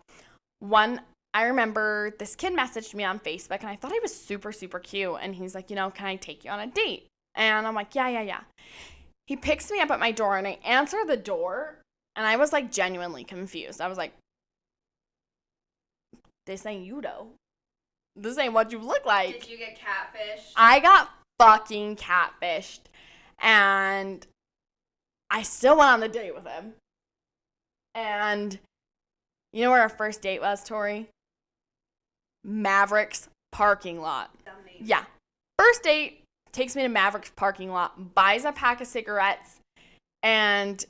one. I remember this kid messaged me on Facebook, and I thought he was super, super cute. And he's like, can I take you on a date? And I'm like, yeah. He picks me up at my door, and I answer the door, and I was like genuinely confused. I was like, this ain't you though. This ain't what you look like. Did you get catfished? I got fucking catfished. And I still went on the date with him. And you know where our first date was, Tori? Maverick's parking lot. Yeah. First date, takes me to Maverick's parking lot, buys a pack of cigarettes, and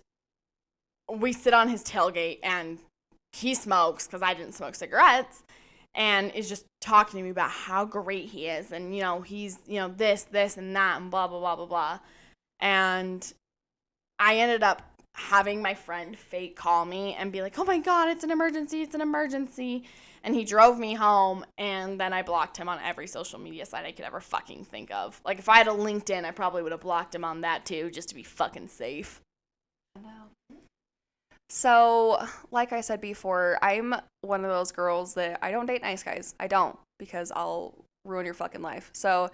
we sit on his tailgate, and he smokes because I didn't smoke cigarettes, and is just talking to me about how great he is, and he's this and that and blah blah blah blah blah. And I ended up having my friend fake call me and be like, oh my god, it's an emergency, and he drove me home, and then I blocked him on every social media site I could ever fucking think of. Like, if I had a LinkedIn, I probably would have blocked him on that too, just to be fucking safe. So, like I said before, I'm one of those girls that I don't date nice guys. I don't, because I'll ruin your fucking life. So,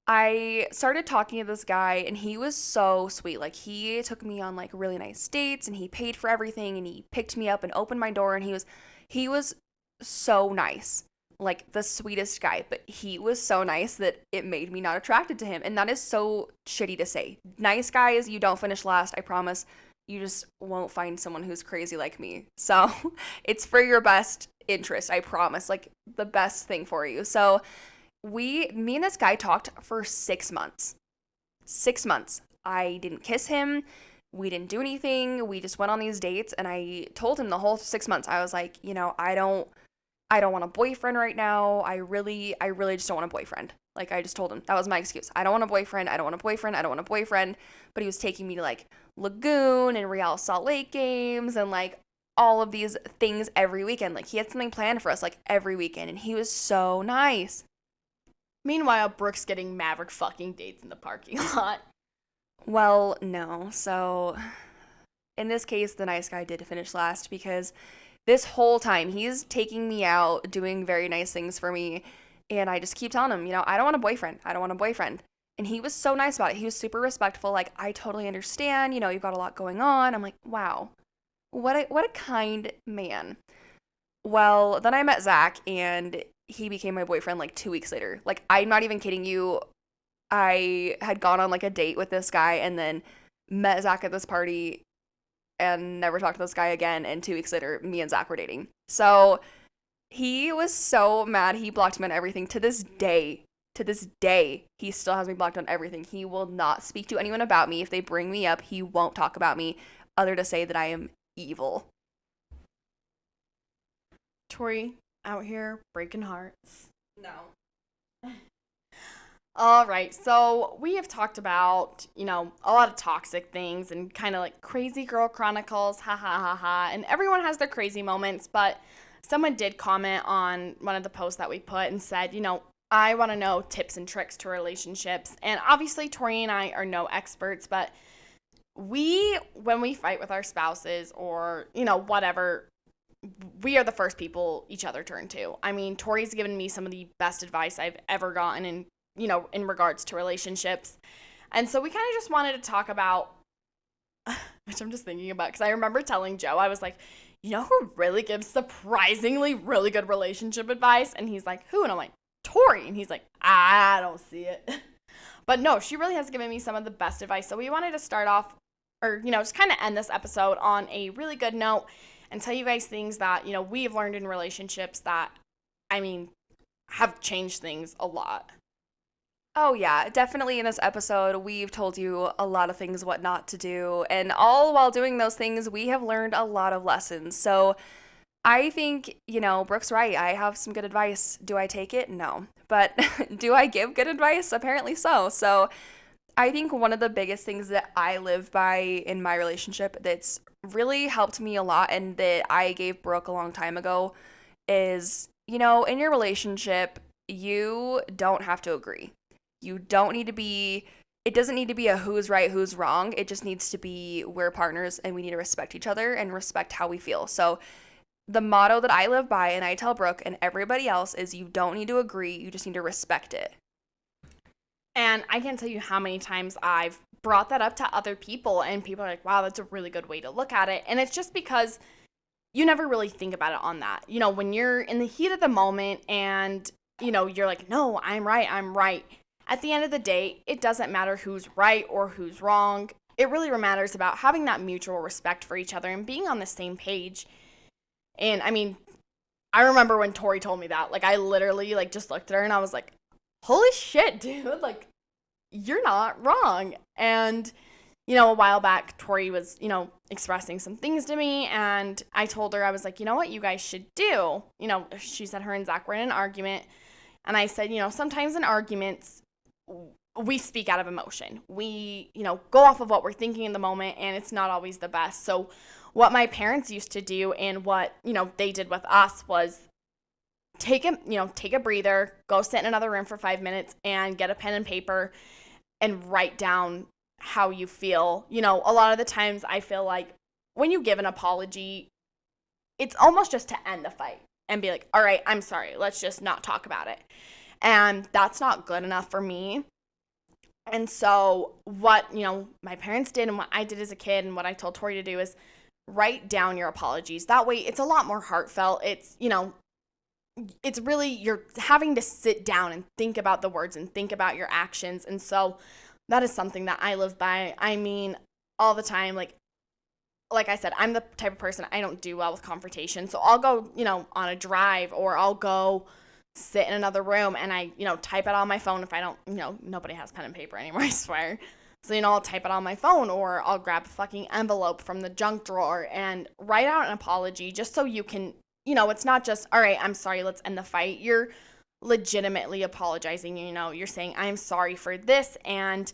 I started talking to this guy, and he was so sweet. Like, he took me on like really nice dates, and he paid for everything, and he picked me up and opened my door, and he was so nice, like the sweetest guy, but he was so nice that it made me not attracted to him. And that is so shitty to say. Nice guys, you don't finish last, I promise. You just won't find someone who's crazy like me. So it's for your best interest, I promise. Like the best thing for you. So me and this guy talked for 6 months. 6 months. I didn't kiss him. We didn't do anything. We just went on these dates, and I told him the whole 6 months. I was like, I don't want a boyfriend right now. I really just don't want a boyfriend. Like I just told him that was my excuse. I don't want a boyfriend. I don't want a boyfriend. I don't want a boyfriend. But he was taking me to like Lagoon and Real Salt Lake games and like all of these things every weekend. Like he had something planned for us like every weekend, and he was so nice. Meanwhile, Brooke's getting maverick fucking dates in the parking lot. Well, no. So in this case, the nice guy did finish last because this whole time he's taking me out, doing very nice things for me. And I just keep telling him, I don't want a boyfriend. I don't want a boyfriend. And he was so nice about it. He was super respectful. Like, I totally understand. You've got a lot going on. I'm like, wow, what a kind man. Well, then I met Zach and he became my boyfriend like 2 weeks later. Like, I'm not even kidding you. I had gone on like a date with this guy and then met Zach at this party and never talked to this guy again. And 2 weeks later, me and Zach were dating. So he was so mad. He blocked me on everything. To this day, he still has me blocked on everything. He will not speak to anyone about me. If they bring me up, he won't talk about me other to say that I am evil. Tori out here breaking hearts. No. All right, so we have talked about, a lot of toxic things and kind of like crazy girl chronicles, ha ha ha ha, and everyone has their crazy moments, but someone did comment on one of the posts that we put and said, I want to know tips and tricks to relationships, and obviously Tori and I are no experts, but when we fight with our spouses or, whatever, we are the first people each other turn to. I mean, Tori's given me some of the best advice I've ever gotten in regards to relationships. And so we kind of just wanted to talk about, which I'm just thinking about, because I remember telling Joe, I was like, who really gives surprisingly really good relationship advice? And he's like, who? And I'm like, Tori. And he's like, I don't see it. But no, she really has given me some of the best advice. So we wanted to start off, or, just kind of end this episode on a really good note and tell you guys things that, we've learned in relationships that, I mean, have changed things a lot. Oh, yeah, definitely in this episode, we've told you a lot of things what not to do. And all while doing those things, we have learned a lot of lessons. So I think, Brooke's right. I have some good advice. Do I take it? No. But do I give good advice? Apparently so. So I think one of the biggest things that I live by in my relationship that's really helped me a lot and that I gave Brooke a long time ago is, in your relationship, you don't have to agree. You don't need to be, it doesn't need to be a who's right, who's wrong. It just needs to be we're partners and we need to respect each other and respect how we feel. So the motto that I live by and I tell Brooke and everybody else is you don't need to agree, you just need to respect it. And I can't tell you how many times I've brought that up to other people and people are like, wow, that's a really good way to look at it. And it's just because you never really think about it on that. When you're in the heat of the moment and, you're like, no, I'm right, I'm right. At the end of the day, it doesn't matter who's right or who's wrong. It really matters about having that mutual respect for each other and being on the same page. And I mean, I remember when Tori told me that, like I literally like just looked at her and I was like, holy shit, dude, like you're not wrong. And, a while back, Tori was, expressing some things to me and I told her, I was like, you know what you guys should do? She said her and Zach were in an argument. And I said, sometimes in arguments, we speak out of emotion. We, go off of what we're thinking in the moment and it's not always the best. So what my parents used to do and what, they did with us was take a breather, go sit in another room for 5 minutes and get a pen and paper and write down how you feel. A lot of the times I feel like when you give an apology, it's almost just to end the fight and be like, all right, I'm sorry. Let's just not talk about it. And that's not good enough for me. And so what, my parents did and what I did as a kid and what I told Tori to do is write down your apologies. That way it's a lot more heartfelt. It's, it's really, you're having to sit down and think about the words and think about your actions. And so that is something that I live by. I mean, all the time, like I said, I'm the type of person, I don't do well with confrontation. So I'll go, on a drive, or I'll go sit in another room and I, type it on my phone if I don't, nobody has pen and paper anymore, I swear. So, I'll type it on my phone, or I'll grab a fucking envelope from the junk drawer and write out an apology, just so you can, it's not just, all right, I'm sorry, let's end the fight. You're legitimately apologizing. You're saying, I'm sorry for this. And,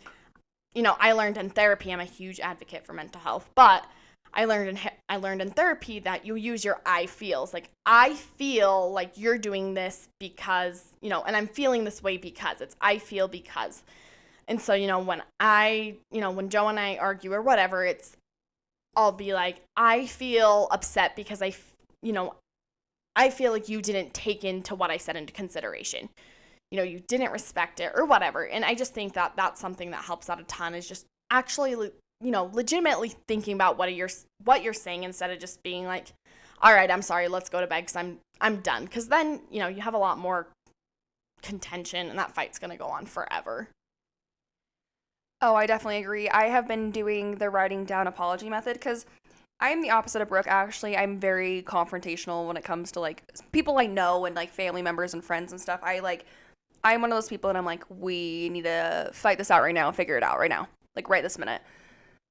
I learned in therapy, I'm a huge advocate for mental health, but I learned in therapy that you use your I feels. Like, I feel like you're doing this because, and I'm feeling this way because I feel because. And so, when Joe and I argue or whatever, I'll be like, I feel upset because I feel like you didn't take into what I said into consideration. You didn't respect it or whatever. And I just think that that's something that helps out a ton, is just actually, legitimately thinking about what you're saying, instead of just being like, all right, I'm sorry, let's go to bed because I'm done. Because then, you have a lot more contention and that fight's going to go on forever. Oh, I definitely agree. I have been doing the writing down apology method because I'm the opposite of Brooke, actually. I'm very confrontational when it comes to, like, people I know and, like, family members and friends and stuff. I'm one of those people, and I'm like, we need to fight this out right now, figure it out right now, like, right this minute.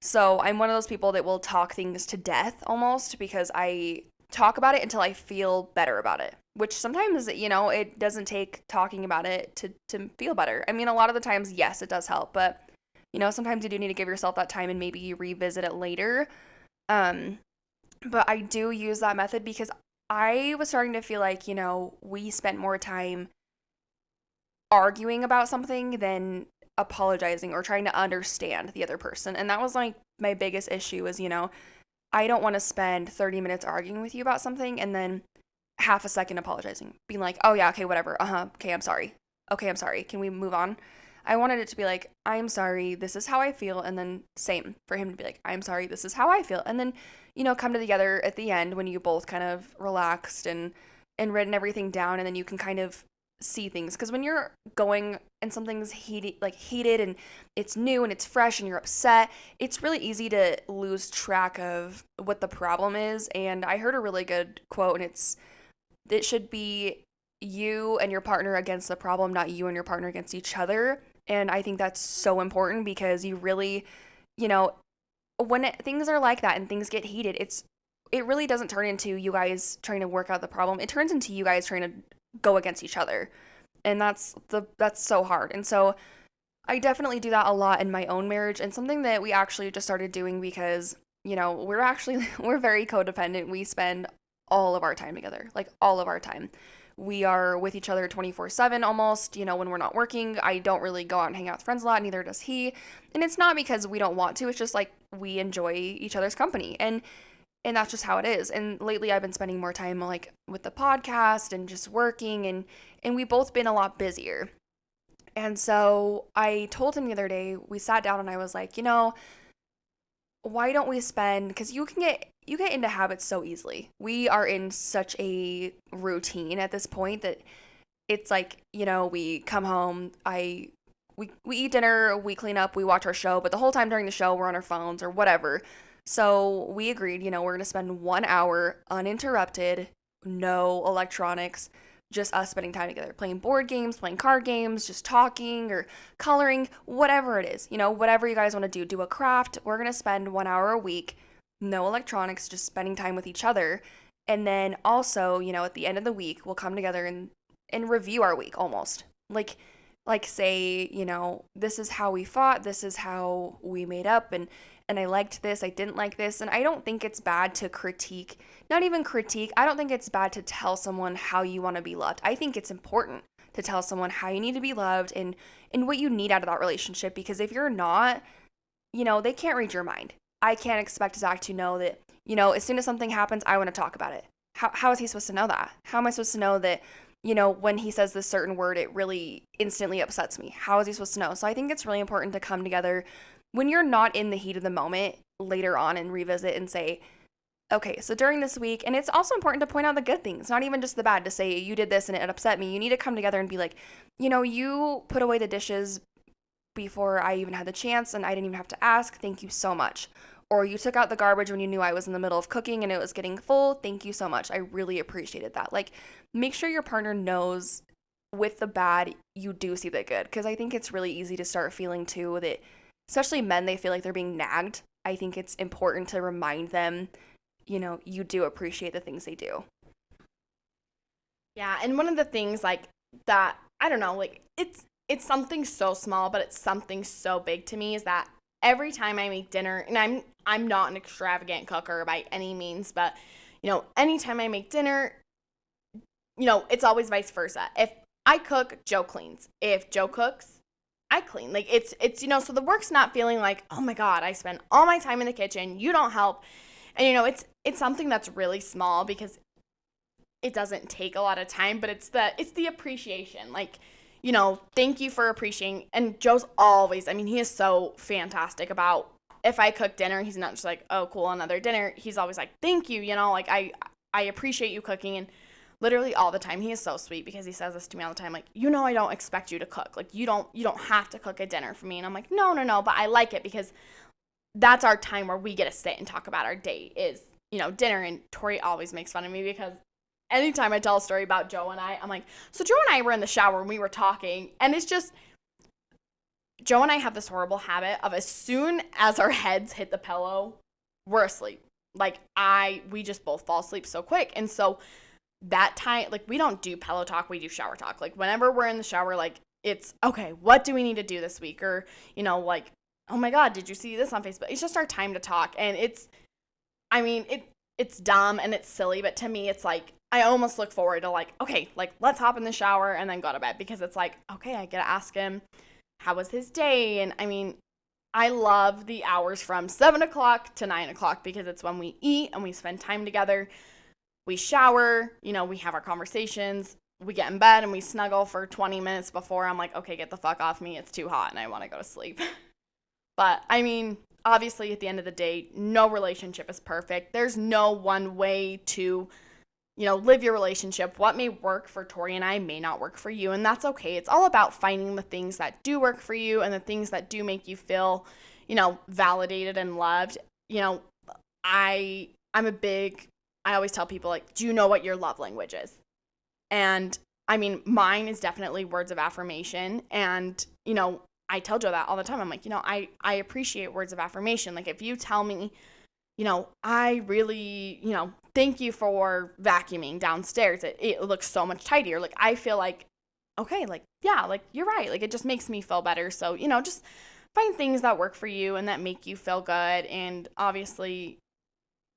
So I'm one of those people that will talk things to death almost, because I talk about it until I feel better about it, which sometimes, it doesn't take talking about it to feel better. I mean, a lot of the times, yes, it does help, but, sometimes you do need to give yourself that time and maybe you revisit it later. But I do use that method because I was starting to feel like, we spent more time arguing about something than apologizing or trying to understand the other person. And that was like my biggest issue is, I don't want to spend 30 minutes arguing with you about something and then half a second apologizing, being like, oh yeah, okay, whatever. Okay, I'm sorry. Okay, I'm sorry. Can we move on? I wanted it to be like, I'm sorry, this is how I feel. And then same for him to be like, I'm sorry, this is how I feel. And then, come together at the end when you both kind of relaxed and written everything down. And then you can kind of see things. Because when you're going and something's heated and it's new and it's fresh and you're upset, it's really easy to lose track of what the problem is. And I heard a really good quote, and it should be you and your partner against the problem, not you and your partner against each other. And I think that's so important because you really, when things are like that and things get heated, it really doesn't turn into you guys trying to work out the problem. It turns into you guys trying to go against each other. And that's so hard. And so I definitely do that a lot in my own marriage, and something that we actually just started doing because, we're very codependent. We spend all of our time together, like all of our time. We are with each other 24/7 almost, when we're not working. I don't really go out and hang out with friends a lot, neither does he. And it's not because we don't want to, it's just like we enjoy each other's company. And that's just how it is. And lately I've been spending more time like with the podcast and just working, and we've both been a lot busier. And so I told him the other day, we sat down and I was like, why don't we spend, because you get into habits so easily. We are in such a routine at this point that it's like, we come home, we eat dinner, we clean up, we watch our show, but the whole time during the show we're on our phones or whatever. So we agreed, we're going to spend 1 hour uninterrupted, no electronics, just us spending time together, playing board games, playing card games, just talking or coloring, whatever it is, whatever you guys want to do a craft. We're going to spend 1 hour a week, no electronics, just spending time with each other. And then also, at the end of the week, we'll come together and review our week almost. Like say, this is how we fought, this is how we made up, and I liked this, I didn't like this. And I don't think it's bad to critique, not even critique, I don't think it's bad to tell someone how you want to be loved. I think it's important to tell someone how you need to be loved and what you need out of that relationship, because if you're not, they can't read your mind. I can't expect Zach to know that, as soon as something happens, I want to talk about it. How is he supposed to know that? How am I supposed to know that, when he says this certain word, it really instantly upsets me? How is he supposed to know? So I think it's really important to come together when you're not in the heat of the moment later on and revisit and say, Okay, so during this week, and it's also important to point out the good things, not even just the bad, to say you did this and it upset me. You need to come together and be like, you put away the dishes before I even had the chance and I didn't even have to ask. Thank you so much. Or you took out the garbage when you knew I was in the middle of cooking and it was getting full. Thank you so much. I really appreciated that. Like, make sure your partner knows with the bad, you do see the good. Because I think it's really easy to start feeling too that, especially men, they feel like they're being nagged. I think it's important to remind them, you do appreciate the things they do. Yeah, and one of the things like that, I don't know, like it's something so small, but it's something so big to me is that every time I make dinner, and I'm not an extravagant cooker by any means, but anytime I make dinner, it's always vice versa. If I cook, Joe cleans. If Joe cooks, I clean. Like it's so the work's not feeling like, "Oh my god, I spend all my time in the kitchen, you don't help." And it's something that's really small because it doesn't take a lot of time, but it's the appreciation. Like, thank you for appreciating. And Joe's always, I mean, he is so fantastic about if I cook dinner, he's not just like, "Oh, cool, another dinner." He's always like, "Thank you, like I appreciate you cooking." And literally all the time, he is so sweet because he says this to me all the time, like, I don't expect you to cook. Like, you don't have to cook a dinner for me. And I'm like, "No, no, no, but I like it because that's our time where we get to sit and talk about our day is, dinner." And Tori always makes fun of me because anytime I tell a story about Joe and I'm like, "So Joe and I were in the shower and we were talking." And it's just, Joe and I have this horrible habit of as soon as our heads hit the pillow, we're asleep. Like, we just both fall asleep so quick. And so that time, like, we don't do pillow talk, we do shower talk. Like, whenever we're in the shower, like, it's, okay, what do we need to do this week? Or, like, "Oh my God, did you see this on Facebook?" It's just our time to talk. And it's dumb and it's silly, but to me, it's like, I almost look forward to like, okay, like, let's hop in the shower and then go to bed because it's like, okay, I get to ask him, how was his day? And I love the hours from 7 o'clock to 9 o'clock because it's when we eat and we spend time together. We shower, we have our conversations, we get in bed and we snuggle for 20 minutes before I'm like, okay, get the fuck off me. It's too hot and I want to go to sleep. But obviously at the end of the day, no relationship is perfect. There's no one way to, live your relationship. What may work for Tori and I may not work for you, and that's okay. It's all about finding the things that do work for you and the things that do make you feel, validated and loved. I'm a big, I always tell people, like, do you know what your love language is? And mine is definitely words of affirmation. And, I tell Joe that all the time. I'm like, I appreciate words of affirmation. Like, if you tell me, I really, thank you for vacuuming downstairs. It looks so much tidier. Like, I feel like, okay, like, yeah, like, you're right. Like, it just makes me feel better. So, just find things that work for you and that make you feel good. And obviously,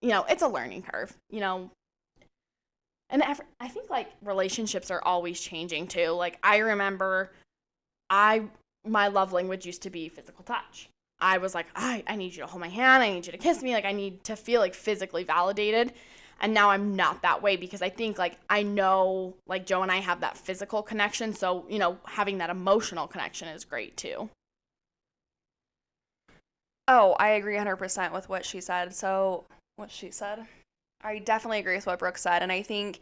it's a learning curve, and I think, like, relationships are always changing too. Like, I remember my love language used to be physical touch. I was like, I need you to hold my hand. I need you to kiss me. Like, I need to feel, like, physically validated. And now I'm not that way because I think, like, I know, like, Joe and I have that physical connection. So, having that emotional connection is great too. Oh, I agree 100% with what she said. So, what she said, I definitely agree with what Brooke said. And I think,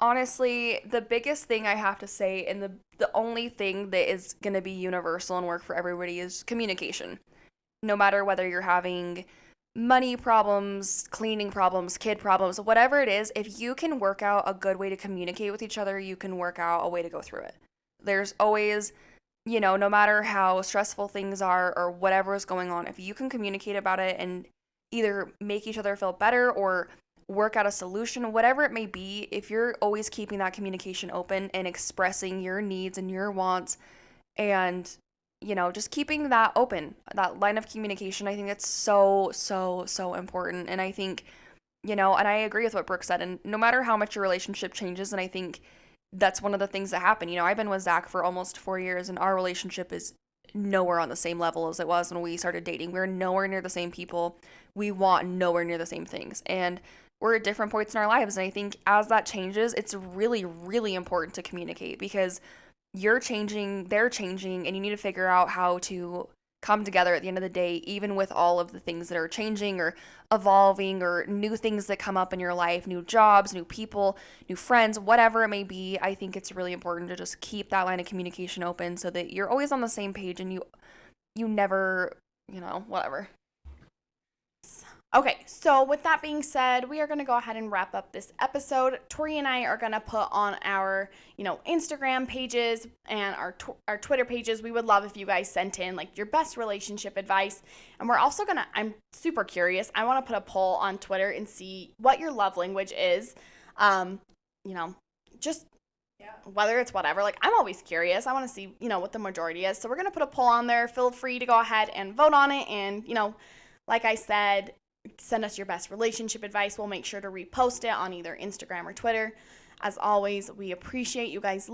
honestly, the biggest thing I have to say, and the only thing that is going to be universal and work for everybody, is communication. No matter whether you're having money problems, cleaning problems, kid problems, whatever it is, if you can work out a good way to communicate with each other, you can work out a way to go through it. There's always, no matter how stressful things are or whatever is going on, if you can communicate about it and either make each other feel better or work out a solution, whatever it may be, if you're always keeping that communication open and expressing your needs and your wants and, just keeping that open, that line of communication, I think it's so, so, so important. And I think, and I agree with what Brooke said, and no matter how much your relationship changes, and I think that's one of the things that happen. I've been with Zach for almost 4 years, and our relationship is nowhere on the same level as it was when we started dating. We're nowhere near the same people. We want nowhere near the same things. And we're at different points in our lives. And I think as that changes, it's really, really important to communicate because you're changing, they're changing, and you need to figure out how to come together at the end of the day, even with all of the things that are changing or evolving or new things that come up in your life, new jobs, new people, new friends, whatever it may be. I think it's really important to just keep that line of communication open so that you're always on the same page and you never, whatever. Okay, so with that being said, we are going to go ahead and wrap up this episode. Tori and I are going to put on our, Instagram pages and our Twitter pages. We would love if you guys sent in like your best relationship advice. And we're also going to I'm super curious. I want to put a poll on Twitter and see what your love language is. You know, just whether it's whatever. Like I'm always curious. I want to see, what the majority is. So we're going to put a poll on there. Feel free to go ahead and vote on it and, like I said, send us your best relationship advice. We'll make sure to repost it on either Instagram or Twitter. As always, we appreciate you guys